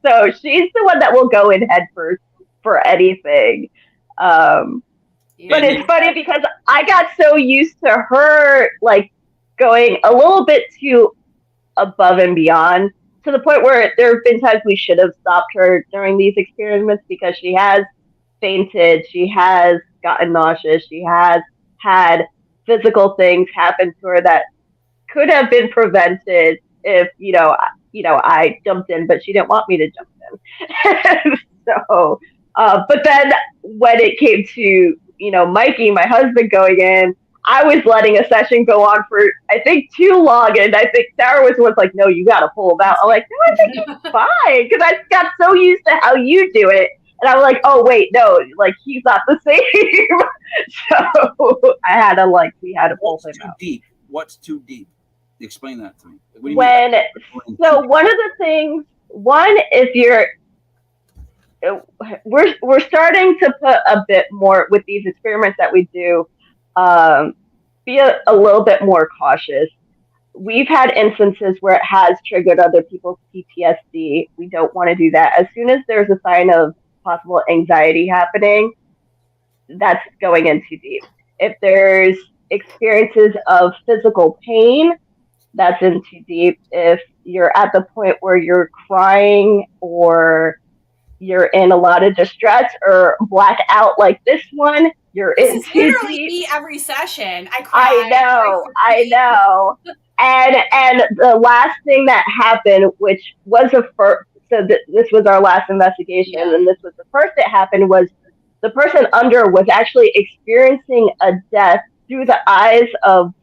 So she's the one that will go in head first for anything. But it's funny because I got so used to her going a little bit too above and beyond, to the point where there have been times we should have stopped her during these experiments, because she has fainted, she has gotten nauseous, she has had physical things happen to her that could have been prevented if I jumped in, but she didn't want me to jump in. So, but then when it came to Mikey, my husband, going in, I was letting a session go on for, I think, too long, and I think Sarah was like, no, you got to pull him out. I'm like, no, I think it's fine, because I got so used to how you do it, and I was like, oh wait, no, he's not the same. So I had to we had to pull him out. What's too deep? Explain that to me. So one of the things, if we're starting to put a bit more with these experiments that we do, be a little bit more cautious. We've had instances where it has triggered other people's PTSD. We don't want to do that. As soon as there's a sign of possible anxiety happening, that's going in too deep. If there's experiences of physical pain, that's in too deep. If you're at the point where you're crying or you're in a lot of distress or black out like this one, you're This in is too literally deep. me every session. I cry. I know. And the last thing that happened, which was a first, so this was our last investigation, and this was the first that happened, was the person under was actually experiencing a death through the eyes of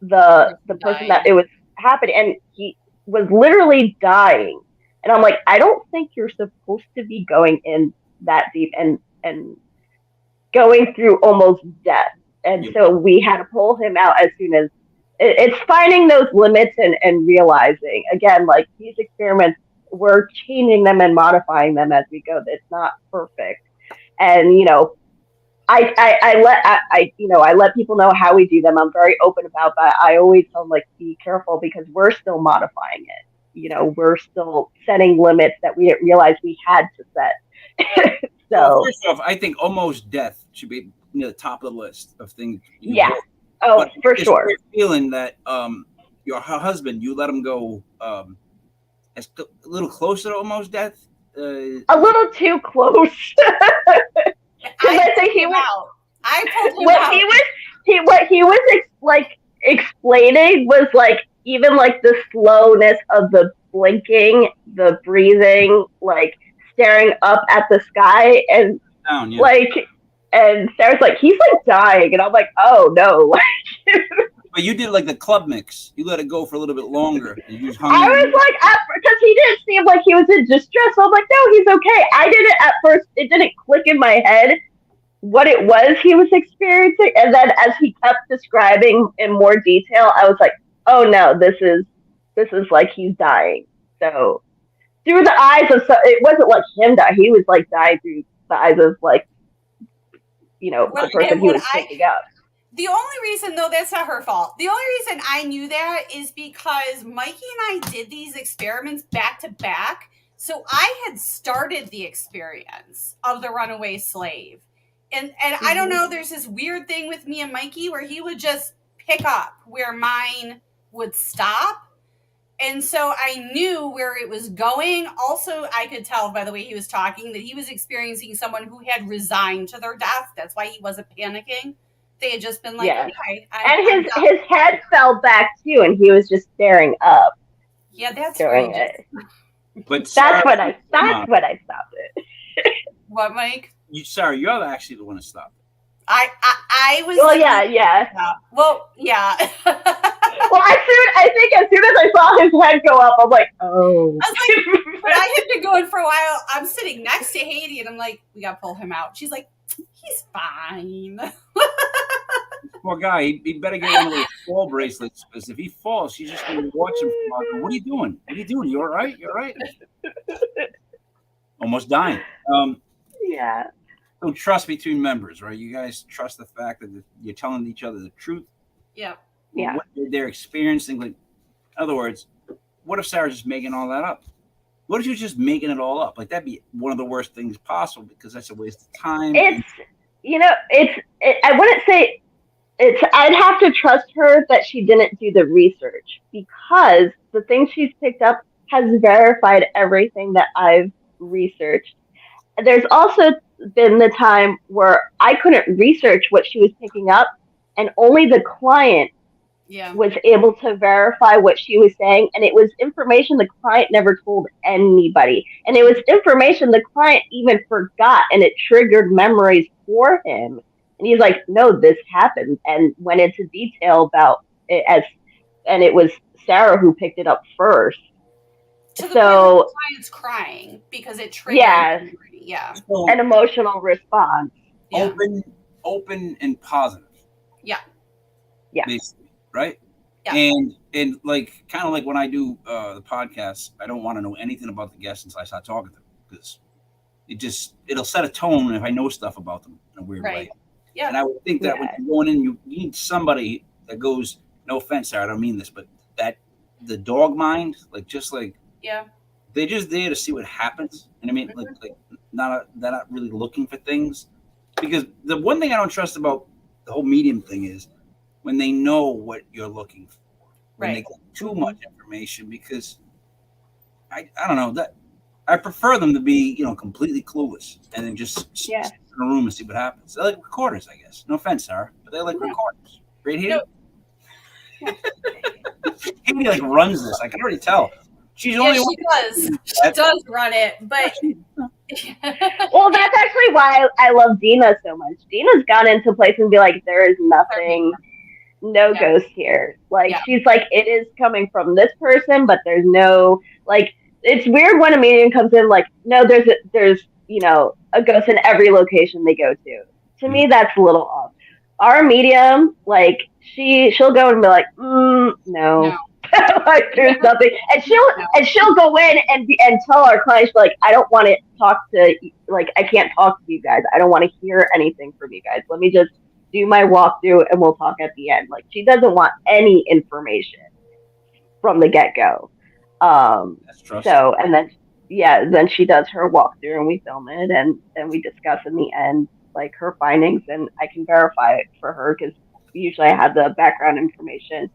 the person that it was happening, and he was literally dying. And I'm like, I don't think you're supposed to be going in that deep and going through almost death. And so we had to pull him out as soon as it's finding those limits and realizing again, like these experiments, we're changing them and modifying them as we go. It's not perfect. And I let people know how we do them. I'm very open about that. I always tell them, like, be careful because we're still modifying it. We're still setting limits that we didn't realize we had to set. Well, first off, I think almost death should be near the top of the list of things. Yeah. Oh, but for sure. Feeling that your husband, you let him go a little closer to almost death. A little too close. I think he was. I pulled him out. What he was explaining was like even like the slowness of the blinking, the breathing, like staring up at the sky, and down, yeah. and Sarah's like, he's like dying, and I'm like, oh no. But you did like the club mix. You let it go for a little bit longer. I was like, because he didn't seem like he was in distress. So I was like, no, he's okay. I didn't at first. It didn't click in my head what it was he was experiencing, and then as he kept describing in more detail, I was like, oh no, this is like he's dying. So through the eyes of, so it wasn't like him die. He was like dying through the eyes of like, the person he was picking up. The only reason, though, that's not her fault. The only reason I knew that is because Mikey and I did these experiments back to back. So I had started the experience of the runaway slave. And I don't know, there's this weird thing with me and Mikey where he would just pick up where mine would stop. And so I knew where it was going. Also, I could tell by the way he was talking that he was experiencing someone who had resigned to their death. That's why he wasn't panicking. They had just been like, yeah. Okay, and his head fell back too, and he was just staring up. Yeah, that's during it. But that's when I stopped it. What, Mike? You're actually the one who stopped it. I was. Well, yeah. Well, yeah. Well, I think as soon as I saw his head go up, I'm like, oh. I was like, but I had been going for a while. I'm sitting next to Haiti, and I'm like, we got to pull him out. She's like, he's fine. Poor guy, he better get one of those fall bracelets, because if he falls, she's just going to watch him from, what are you doing? What are you doing? You all right? You all right? Almost dying. Yeah. So trust between members, right? You guys trust the fact that you're telling each other the truth. Yeah. Yeah. What they're experiencing. Like, in other words, what if Sarah's just making all that up? What if she was just making it all up? Like, that'd be one of the worst things possible, because that's a waste of time. I wouldn't say I'd have to trust her that she didn't do the research, because the thing she's picked up has verified everything that I've researched. There's also been the time where I couldn't research what she was picking up, and only the client was able to verify what she was saying, and it was information the client never told anybody, and it was information the client even forgot, and it triggered memories for him, and he's like, no, this happened, and went into detail about it, and it was Sarah who picked it up first. To the point where the client's crying because it triggered an emotional response. Open and positive. Yeah. Basically, right? Yeah. And like, kind of like when I do the podcast, I don't want to know anything about the guests until I start talking to them, because it'll set a tone if I know stuff about them in a weird way. Yeah. And I would think that when you're going in, you need somebody that goes, no offense, Sarah, I don't mean this, but that the dog mind, like, just like, yeah, they're just there to see what happens. And I mean, like they're not really looking for things. Because the one thing I don't trust about the whole medium thing is when they know what you're looking for, when they get too much information. Because I don't know that I prefer them to be completely clueless and then just sit in a room and see what happens. They're like recorders, I guess. No offense, Sarah, but they're like recorders. Right here. Katie like runs this. I can already tell. She's only she does. She does run it, but well, that's actually why I love Dina so much. Dina's gone into places and be like, there is nothing, no ghost here. Like she's like, it is coming from this person, but there's no like. It's weird when a medium comes in like, no, there's a ghost in every location they go to. To me, that's a little off. Our medium, like she'll go and be like, no. Like there's nothing, and she'll go in and tell our clients like, I don't want to talk to, like I can't talk to you guys. I don't want to hear anything from you guys. Let me just do my walkthrough and we'll talk at the end. Like she doesn't want any information from the get go. So and then she does her walkthrough and we film it and then we discuss in the end like her findings and I can verify it for her because usually I have the background information.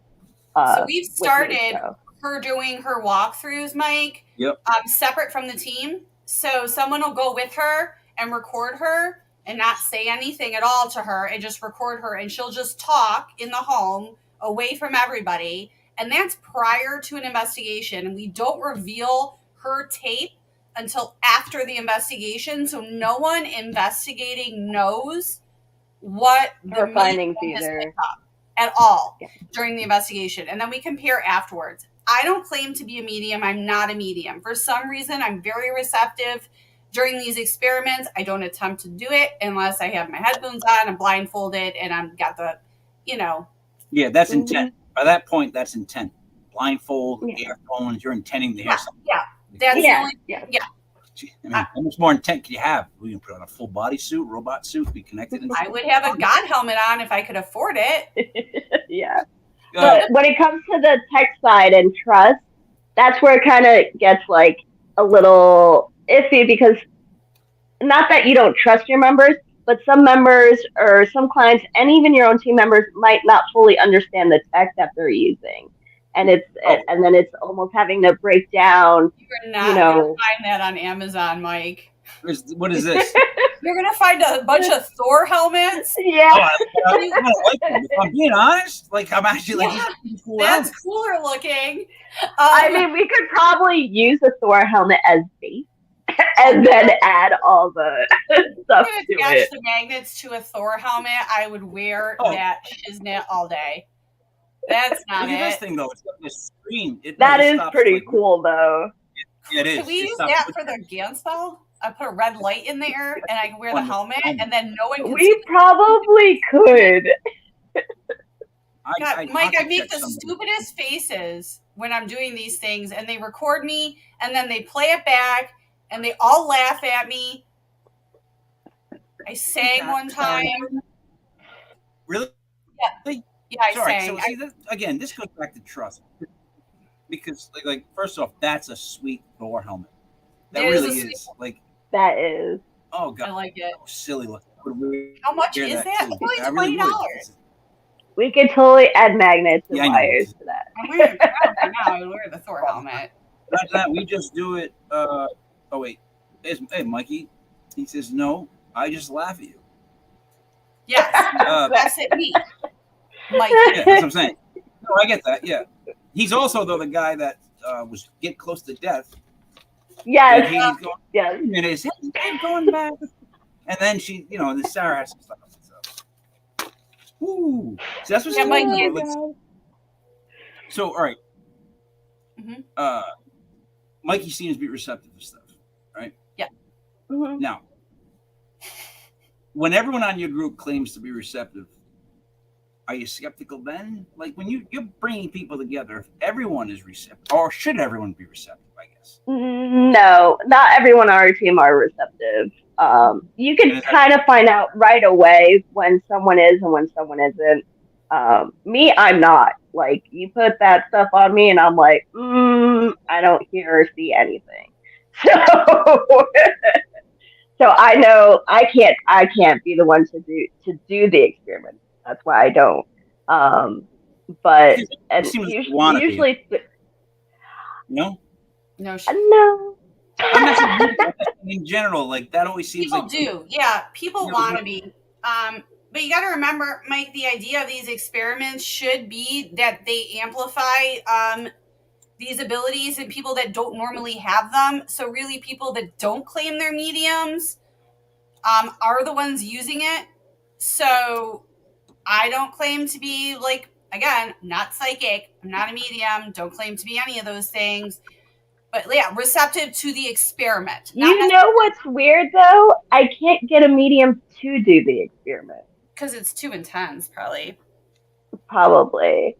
So we've started her doing her walkthroughs, Mike. Yep. Separate from the team. So someone will go with her and record her and not say anything at all to her and just record her and she'll just talk in the home away from everybody. And that's prior to an investigation. And we don't reveal her tape until after the investigation. So no one investigating knows what her findings either. At all during the investigation. And then we compare afterwards. I don't claim to be a medium. I'm not a medium. For some reason, I'm very receptive during these experiments. I don't attempt to do it unless I have my headphones on, I'm blindfolded, and I've got the, Yeah, that's intent. By that point, that's intent. Blindfold, earphones, you're intending to hear something. Yeah, that's the only, I mean, how much more intent can you have? We can put on a full body suit, robot suit, be connected. I would have a God helmet on if I could afford it. Yeah. But when it comes to the tech side and trust, that's where it kind of gets like a little iffy because not that you don't trust your members, but some members or some clients and even your own team members might not fully understand the tech that they're using. And and then it's almost having to break down. You're not going to find that on Amazon, Mike. What is this? You're going to find a bunch of Thor helmets. Yeah. If I'm being honest, like I'm actually cool. That's cooler looking. I mean, we could probably use a Thor helmet as base and then add all the stuff to it. Attach the magnets to a Thor helmet. I would wear that shiznit all day. That's not it. This thing though, it's got this screen. That is pretty cool though. It is. Can we use that for the Ganspell? I put a red light in there, and I can wear the helmet, and then no one can We probably could. God, Mike, I make the stupidest faces when I'm doing these things, and they record me, and then they play it back, and they all laugh at me. I sang one time. Really? Yeah. Yeah, I sang. So see, again, this goes back to trust. Because, like, first off, that's a sweet Thor helmet. That really is. Like, that is. Oh, God. I like it. Silly looking. How much is that? It's only $20. We could totally add magnets and wires to that. I'm wearing a crown right now. I wear the Thor helmet. That's that. We just do it. Oh, wait. Hey, Mikey. He says, no, I just laugh at you. Yes. That's at me. Mikey. Yeah, that's what I'm saying. No, I get that. Yeah. He's also, though, the guy that was get close to death. Yes. Yes. And his head going back. And then she, and then Sarah has some stuff. So. Ooh. So that's what So, all right. Mm-hmm. Mikey seems to be receptive to stuff, right? Yeah. Mm-hmm. Now, when everyone on your group claims to be receptive, are you skeptical then? Like when you're bringing people together, if everyone is receptive, or should everyone be receptive, I guess? No, not everyone on our team are receptive. You can kind of find out right away when someone is and when someone isn't. Me, I'm not. Like, you put that stuff on me and I'm like, I don't hear or see anything. So, So I know I can't be the one to do the experiment. That's why I don't. Um, but Because it and seems like you want to be. usually No, No, no. I'm not saying you, I'm just saying in general. Like that always seems people like do. Yeah, people you want know, to be. But you got to remember, Mike, the idea of these experiments should be that they amplify these abilities in people that don't normally have them. So really, people that don't claim they're mediums are the ones using it. So I don't claim to be like, again, not psychic. I'm not a medium. Don't claim to be any of those things. But yeah, receptive to the experiment. Not You know what's weird though? I can't get a medium to do the experiment. because it's too intense, probably. Probably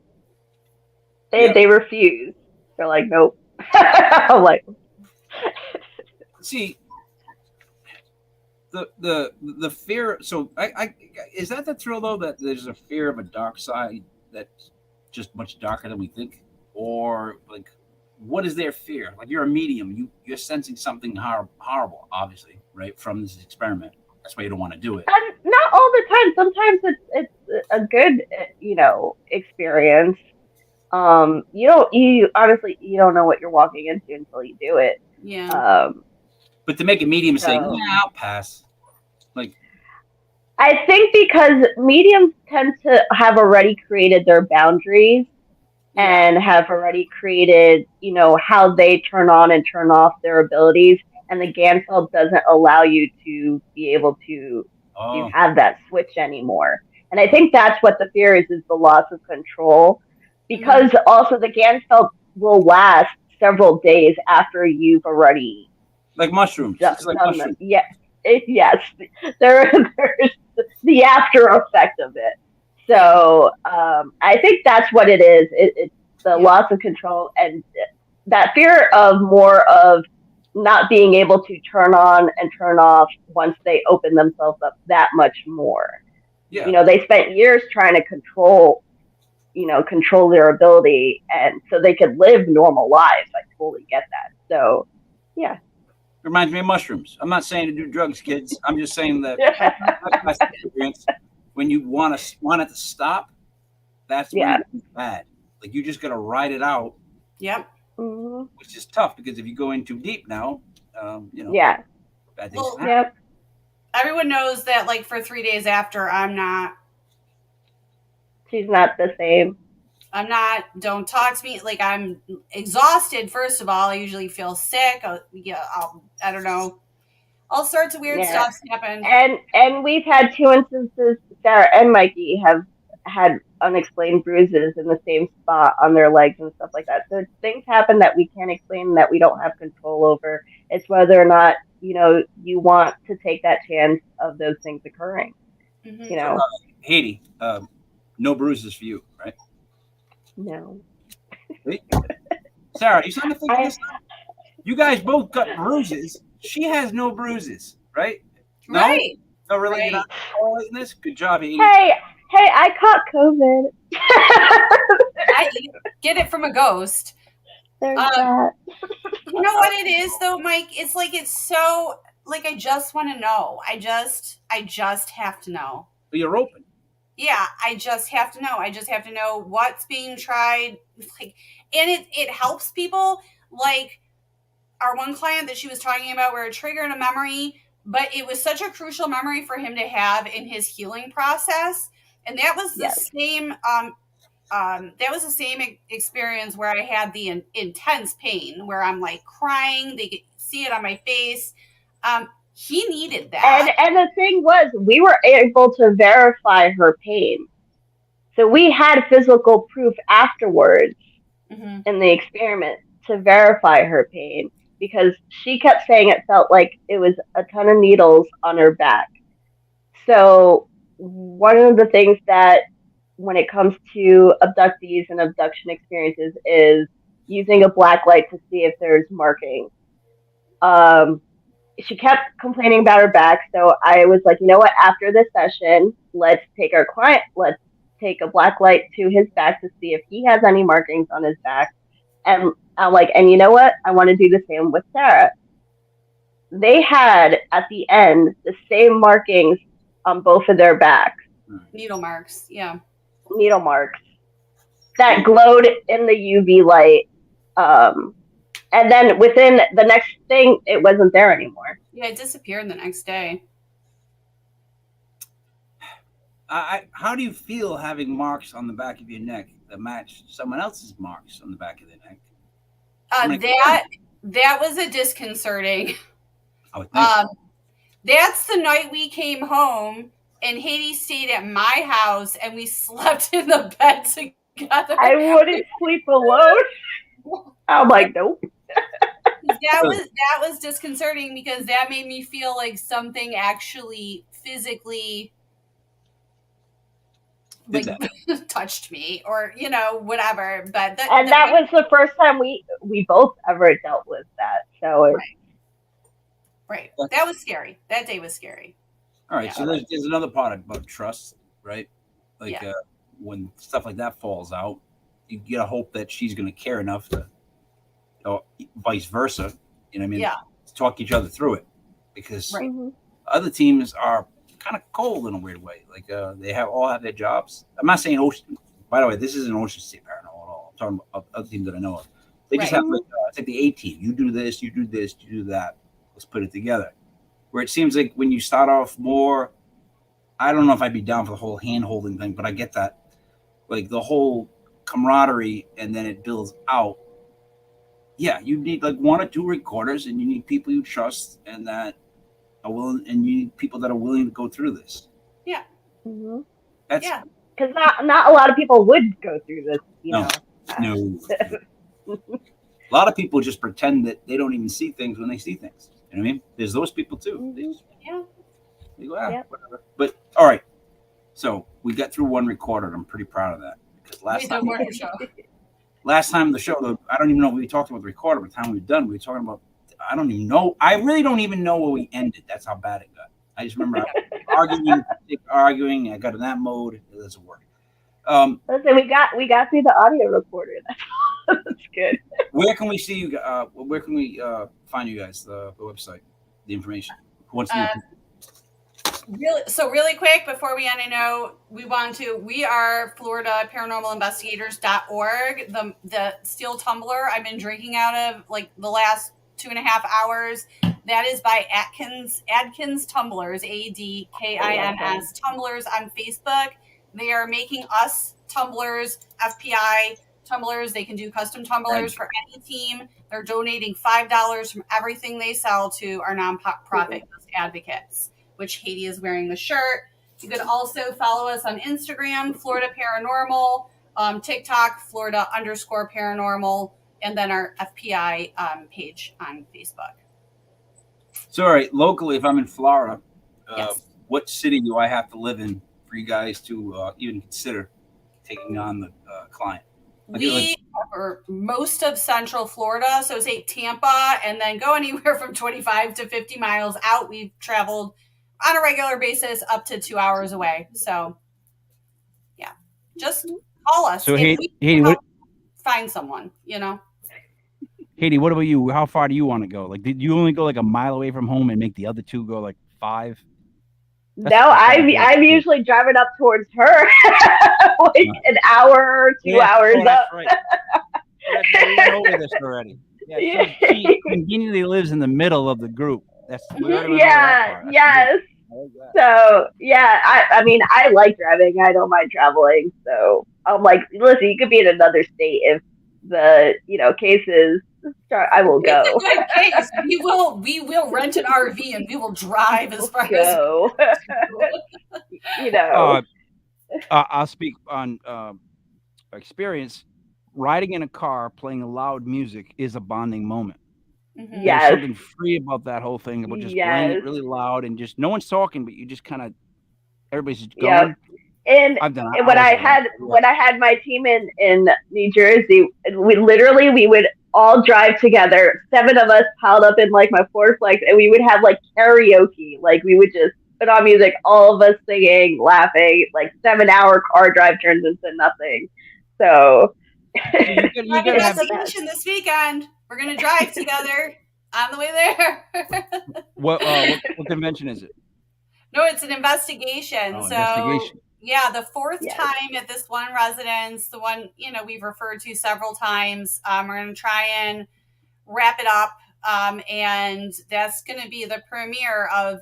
they yeah. they refuse. They're like, nope. I'm like, See, the fear. So I is that the thrill though, that there's a fear of a dark side that's just much darker than we think, or like what is their fear? Like you're a medium, you're sensing something horrible, obviously, right, from this experiment. That's why you don't want to do it. not all the time. Sometimes it's a good experience. You honestly you don't know what you're walking into until you do it. Yeah. Um, But to make a medium say, so "Yeah, I'll pass," like I think because mediums tend to have already created their boundaries Yeah. and have already created, how they turn on and turn off their abilities. And the Ganfeld doesn't allow you to be able to oh, have that switch anymore. And I think that's what the fear is the loss of control. Mhm. Because also the Ganfeld will last several days after you've already like mushrooms. It's like done them. mushrooms. Yeah, yes, there's the after effect of it. Yeah. So I think that's what it is. It's the Yeah. loss of control and that fear of more of not being able to turn on and turn off once they open themselves up that much more. Yeah. They spent years trying to control their ability and so they could live normal lives. I totally get that. So, yeah. Reminds me of mushrooms. I'm not saying to do drugs, kids. I'm just saying that that's the experience. When you want it to stop, that's when Yeah. it's bad. Like you just gotta ride it out, Yep. Hmm. which is tough because if you go in too deep now, Yeah. bad things Well, can happen. Yep. everyone knows that, like, for 3 days after, She's not the same. don't talk to me. Like, I'm exhausted, first of all. I usually feel sick. I don't know. All sorts of weird Yeah. stuff's happened. And we've had two instances, Sarah and Mikey have had unexplained bruises in the same spot on their legs and stuff like that. So things happen that we can't explain that we don't have control over. It's whether or not, you want to take that chance of those things occurring. Mhm. You So, know. Haiti, no bruises for you, right? No. Wait. Sarah, you starting to think of I this? You guys both got bruises. She has no bruises, right? No, Right. no, really, you're Right. not correlating this. Good job, Haiti. hey, I caught COVID. You get it from a ghost. There's Um, that. You know what it is, though, Mike? It's like, it's so, like, I just want to know. I just have to know. But you're open. Yeah, I just have to know. I just have to know what's being tried. Like, and it helps people. Like, our one client that she was talking about, where it triggered a memory, but it was such a crucial memory for him to have in his healing process. And that was the Yes. same experience where I had the intense pain, where I'm like crying. They could see it on my face. He needed that. And the thing was, we were able to verify her pain. So we had physical proof afterwards Mm-hmm. in the experiment to verify her pain because she kept saying it felt like it was a ton of needles on her back. So one of the things that when it comes to abductees and abduction experiences is using a black light to see if there's markings. Um, she kept complaining about her back, so I was like, you know what? After this session, let's take a black light to his back to see if he has any markings on his back. And I'm like, and you know what? I want to do the same with Sarah. they had at the end the same markings on both of their backs, Needle marks, yeah. needle marks that glowed in the UV light. And then within the next thing, it wasn't there anymore. Yeah, it disappeared the next day. How do you feel having marks on the back of your neck that match someone else's marks on the back of their neck? That was a disconcerting. I That's the night we came home and Haiti stayed at my house and we slept in the bed together. I wouldn't sleep alone. I'm like, nope. That was disconcerting because that made me feel like something actually physically touched me, or whatever. But that was the first time we both ever dealt with that. So right. That was scary. That day was scary. All right. Yeah. So there's another part about trust, right? Like when stuff like that falls out, you gotta hope that she's gonna care enough to, or vice versa. You know what I mean? Yeah. To talk each other through it, because other teams are kind of cold in a weird way. Like they all have their jobs. I'm not saying Ocean. By the way, this isn't Ocean State Paranormal at all. I'm talking about other teams that I know of. They just have it's like the A team. You do this, you do this, you do that. Let's put it together. Where it seems like when you start off more, I don't know if I'd be down for the whole hand holding thing, but I get that. Like the whole camaraderie, and then it builds out. Yeah, you need like 1 or 2 recorders, and you need people you trust and that are willing, and you need people that are willing to go through this. Yeah. Mm-hmm. That's because not a lot of people would go through this. No. A lot of people just pretend that they don't even see things when they see things. You know what I mean? There's those people too. Mm-hmm. They go, whatever. But all right. So we got through 1 recorder. I'm pretty proud of that. Because last time the show, I don't even know what we talked about the recorder. By the time we were done, we were talking about, I don't even know. I really don't even know where we ended. That's how bad it got. I just remember arguing. I got in that mode. It doesn't work. Listen, we got through the audio recorder. That's good. Where can we see you? Where can we find you guys? The website, the information. Who wants to? Really quick before we end, I know we are FloridaParanormalInvestigators.org. The steel tumbler I've been drinking out of like the last 2.5 hours. That is by Adkins Tumblers, ADKINS Tumblers on Facebook. They are making us tumblers, FPI tumblers. They can do custom tumblers for any team. They're donating $5 from everything they sell to our nonprofit advocates, which Haiti is wearing the shirt. You could also follow us on Instagram, Florida Paranormal, TikTok, Florida_paranormal, and then our FPI page on Facebook. So, all right, locally, if I'm in Florida, what city do I have to live in for you guys to even consider taking on the client? We cover most of Central Florida, so say Tampa, and then go anywhere from 25 to 50 miles out. We've traveled on a regular basis up to 2 hours away. So, yeah, just call us. So, Haiti, find someone, Haiti, what about you? How far do you want to go? Like, did you only go like a mile away from home and make the other 2 go like 5? I'm usually driving up towards her, like an hour, 2 hours up. Right. We went over this already. Yeah, she conveniently lives in the middle of the group. Yes. So I mean, I like driving. I don't mind traveling. So I'm like, listen, you could be in another state if the cases start. I will go. Case. We will rent an RV and we will drive as far as I'll speak on experience. Riding in a car playing loud music is a bonding moment. Mm-hmm. There's something free about that whole thing about just playing it really loud and just no one's talking, but you just kind of everybody's just going. Yep. And when I had my team in New Jersey, we would all drive together. 7 of us piled up in like my Flex, and we would have like karaoke. Like we would just put on music, all of us singing, laughing. Like 7-hour car drive turns into nothing. So you get this weekend. We're gonna drive together. on the way there. What convention is it? No, it's an investigation. Oh, So investigation. yeah, the fourth Yes. time at this one residence, the one we've referred to several times. We're going to try and wrap it up, and that's going to be the premiere of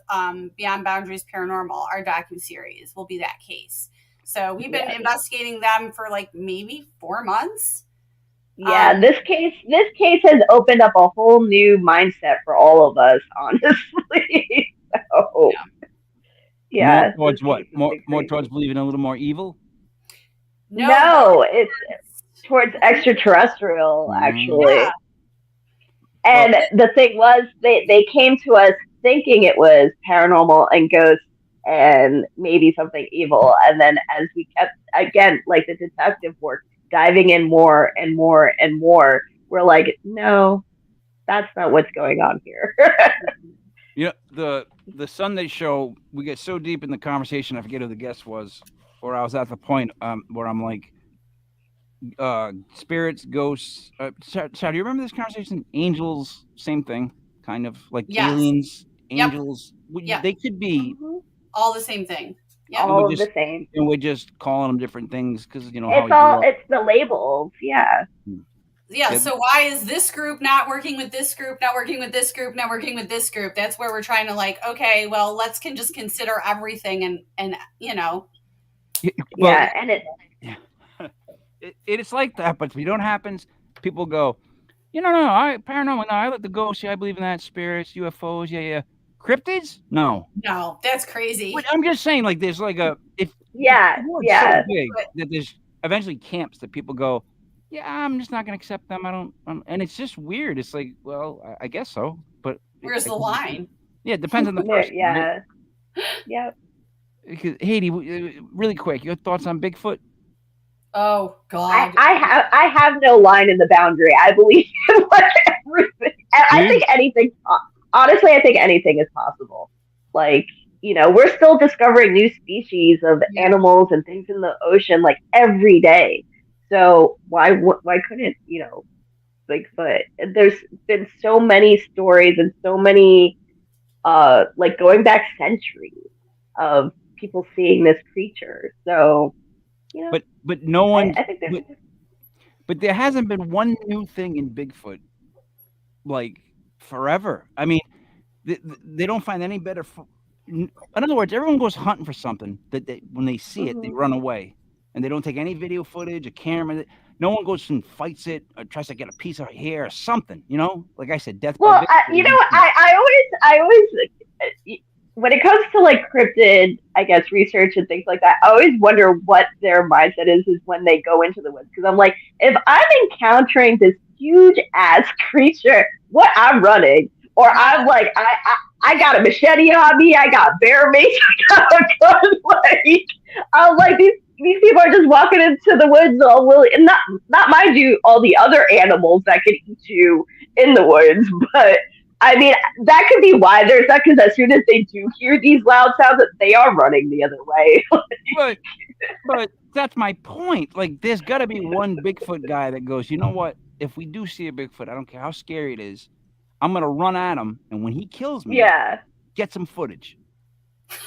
Beyond Boundaries Paranormal. Our docuseries will be that case. So we've been investigating them for like maybe 4 months. Yeah, this case has opened up a whole new mindset for all of us, honestly. So, yeah. More towards what? More towards believing a little more evil? No, it's towards extraterrestrial, actually. Yeah. And the thing was, they came to us thinking it was paranormal and ghosts and maybe something evil. And then as we kept, again, like the detective work, diving in more and more and more, we're like, no, that's not what's going on here. The Sunday show, we get so deep in the conversation, I forget who the guest was, or I was at the point where I'm like, spirits, ghosts. Sarah, do you remember this conversation? Angels, same thing, kind of like aliens, angels. Yep. They could be all the same thing. Yep. All the same. And we're just calling them different things because it's the labels. Yeah. Yeah, so why is this group not working with this group, not working with this group, not working with this group? That's where we're trying to like, okay, well, let's just consider everything and and it's like that, but if it don't happens, people go, paranormal, no, I like the ghosts, I believe in that, spirits, UFOs, yeah. Cryptids? No, that's crazy. But I'm just saying, like, there's like so big that there's eventually camps that people go, yeah, I'm just not going to accept them. I don't, and it's just weird. It's like, well, I guess so, but where's the line? Yeah, it depends on the person. Yeah. Yep. Haiti, really quick, your thoughts on Bigfoot? Oh God, I have no line in the boundary. I believe in everything. I think anything. Honestly, I think anything is possible. Like, we're still discovering new species of animals and things in the ocean like every day. So why couldn't Bigfoot? There's been so many stories and so many like going back centuries of people seeing this creature. So but no one. I think but there hasn't been one new thing in Bigfoot like forever. I mean, they don't find any better. In other words, everyone goes hunting for something that when they see it, they run away. And they don't take any video footage, a camera. No one goes and fights it or tries to get a piece of hair or something. Like I said, death. Well, I always, when it comes to like cryptid, I guess research and things like that, I always wonder what their mindset is when they go into the woods. Because I'm like, if I'm encountering this huge ass creature, what I'm running, or I'm like, I got a machete on me, I got bear mace, I got a gun, like I'm like these people are just walking into the woods all willing, and not mind you, all the other animals that could eat you in the woods. But I mean, that could be why there's that, because as soon as they do hear these loud sounds, they are running the other way. but that's my point. Like, there's got to be one Bigfoot guy that goes, you know what? If we do see a Bigfoot, I don't care how scary it is, I'm gonna run at him, and when he kills me, get some footage.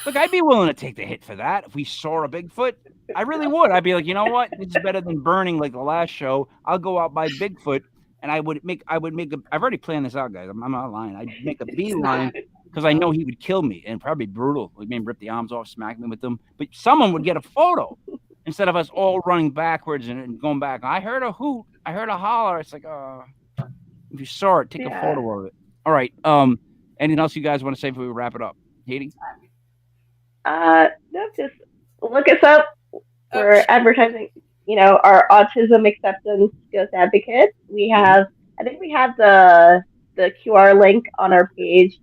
Look, I'd be willing to take the hit for that. If we saw a Bigfoot, I really would. I'd be like, you know what? This is better than burning like the last show. I'll go out by Bigfoot, and I've already planned this out, guys. I'm not lying. I'd make a beeline because I know he would kill me and probably brutal. Like, maybe rip the arms off, smack me with them. But someone would get a photo instead of us all running backwards and going back. I heard a hoot. I heard a holler. It's like, if you saw it, take a photo of it. All right. Anything else you guys want to say before we wrap it up? Haiti? No, just look us up. We're advertising, our autism acceptance skills advocates. I think we have the QR link on our page.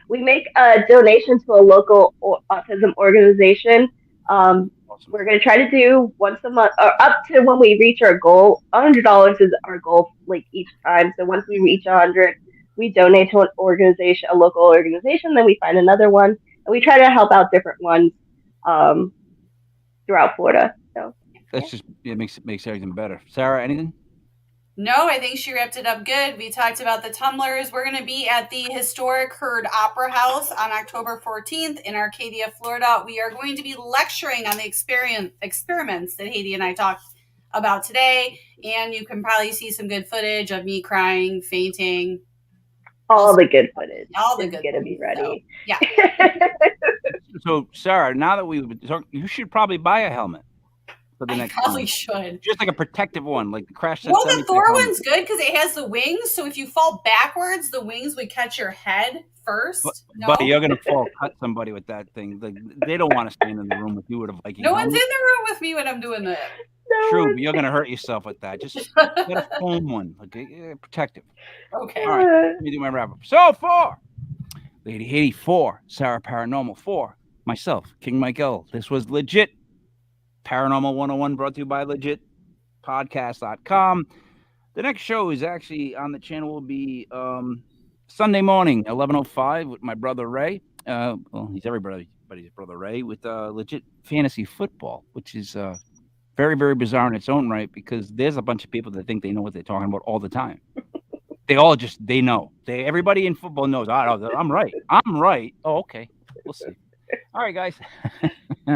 We make a donation to a local autism organization. Awesome. We're going to try to do once a month, or up to when we reach our goal. $100 is our goal, like, each time. So once we reach 100, we donate to an organization, a local organization. Then we find another one, and we try to help out different ones throughout Florida. So that's just makes everything better. Sarah, anything? No, I think she wrapped it up good. We talked about the tumblers. We're going to be at the historic Heard Opera House on October 14th in Arcadia, Florida. We are going to be lecturing on the experiments that Haiti and I talked about today. And you can probably see some good footage of me crying, fainting. All the good footage. All the good going to footage. be ready. So, yeah. So, Sarah, now that we've talked, you should probably buy a helmet for the I next probably one. should. Just like a protective one, like the crash. Well, the Thor one's good because it has the wings. So if you fall backwards, the wings would catch your head first. But you're gonna cut somebody with that thing. Like they don't want to stand in the room with you with a Viking. No one's in the room with me when I'm doing that. True, but you're gonna hurt yourself with that. Just get a foam one, okay, protective. Okay. All right, let me do my wrap up. So for Lady Haiti 4, Sarah Paranormal 4, myself, King Michael. This was Legit Paranormal 101, brought to you by LegitPodcast.com. The next show is actually on the channel. Will be Sunday morning, 11:05, with my brother Ray. Well, he's everybody's brother Ray, with Legit Fantasy Football, which is very, very bizarre in its own right, because there's a bunch of people that think they know what they're talking about all the time. They all they know. Everybody in football knows. I'm right. I'm right. Oh, okay. We'll see. All right, guys.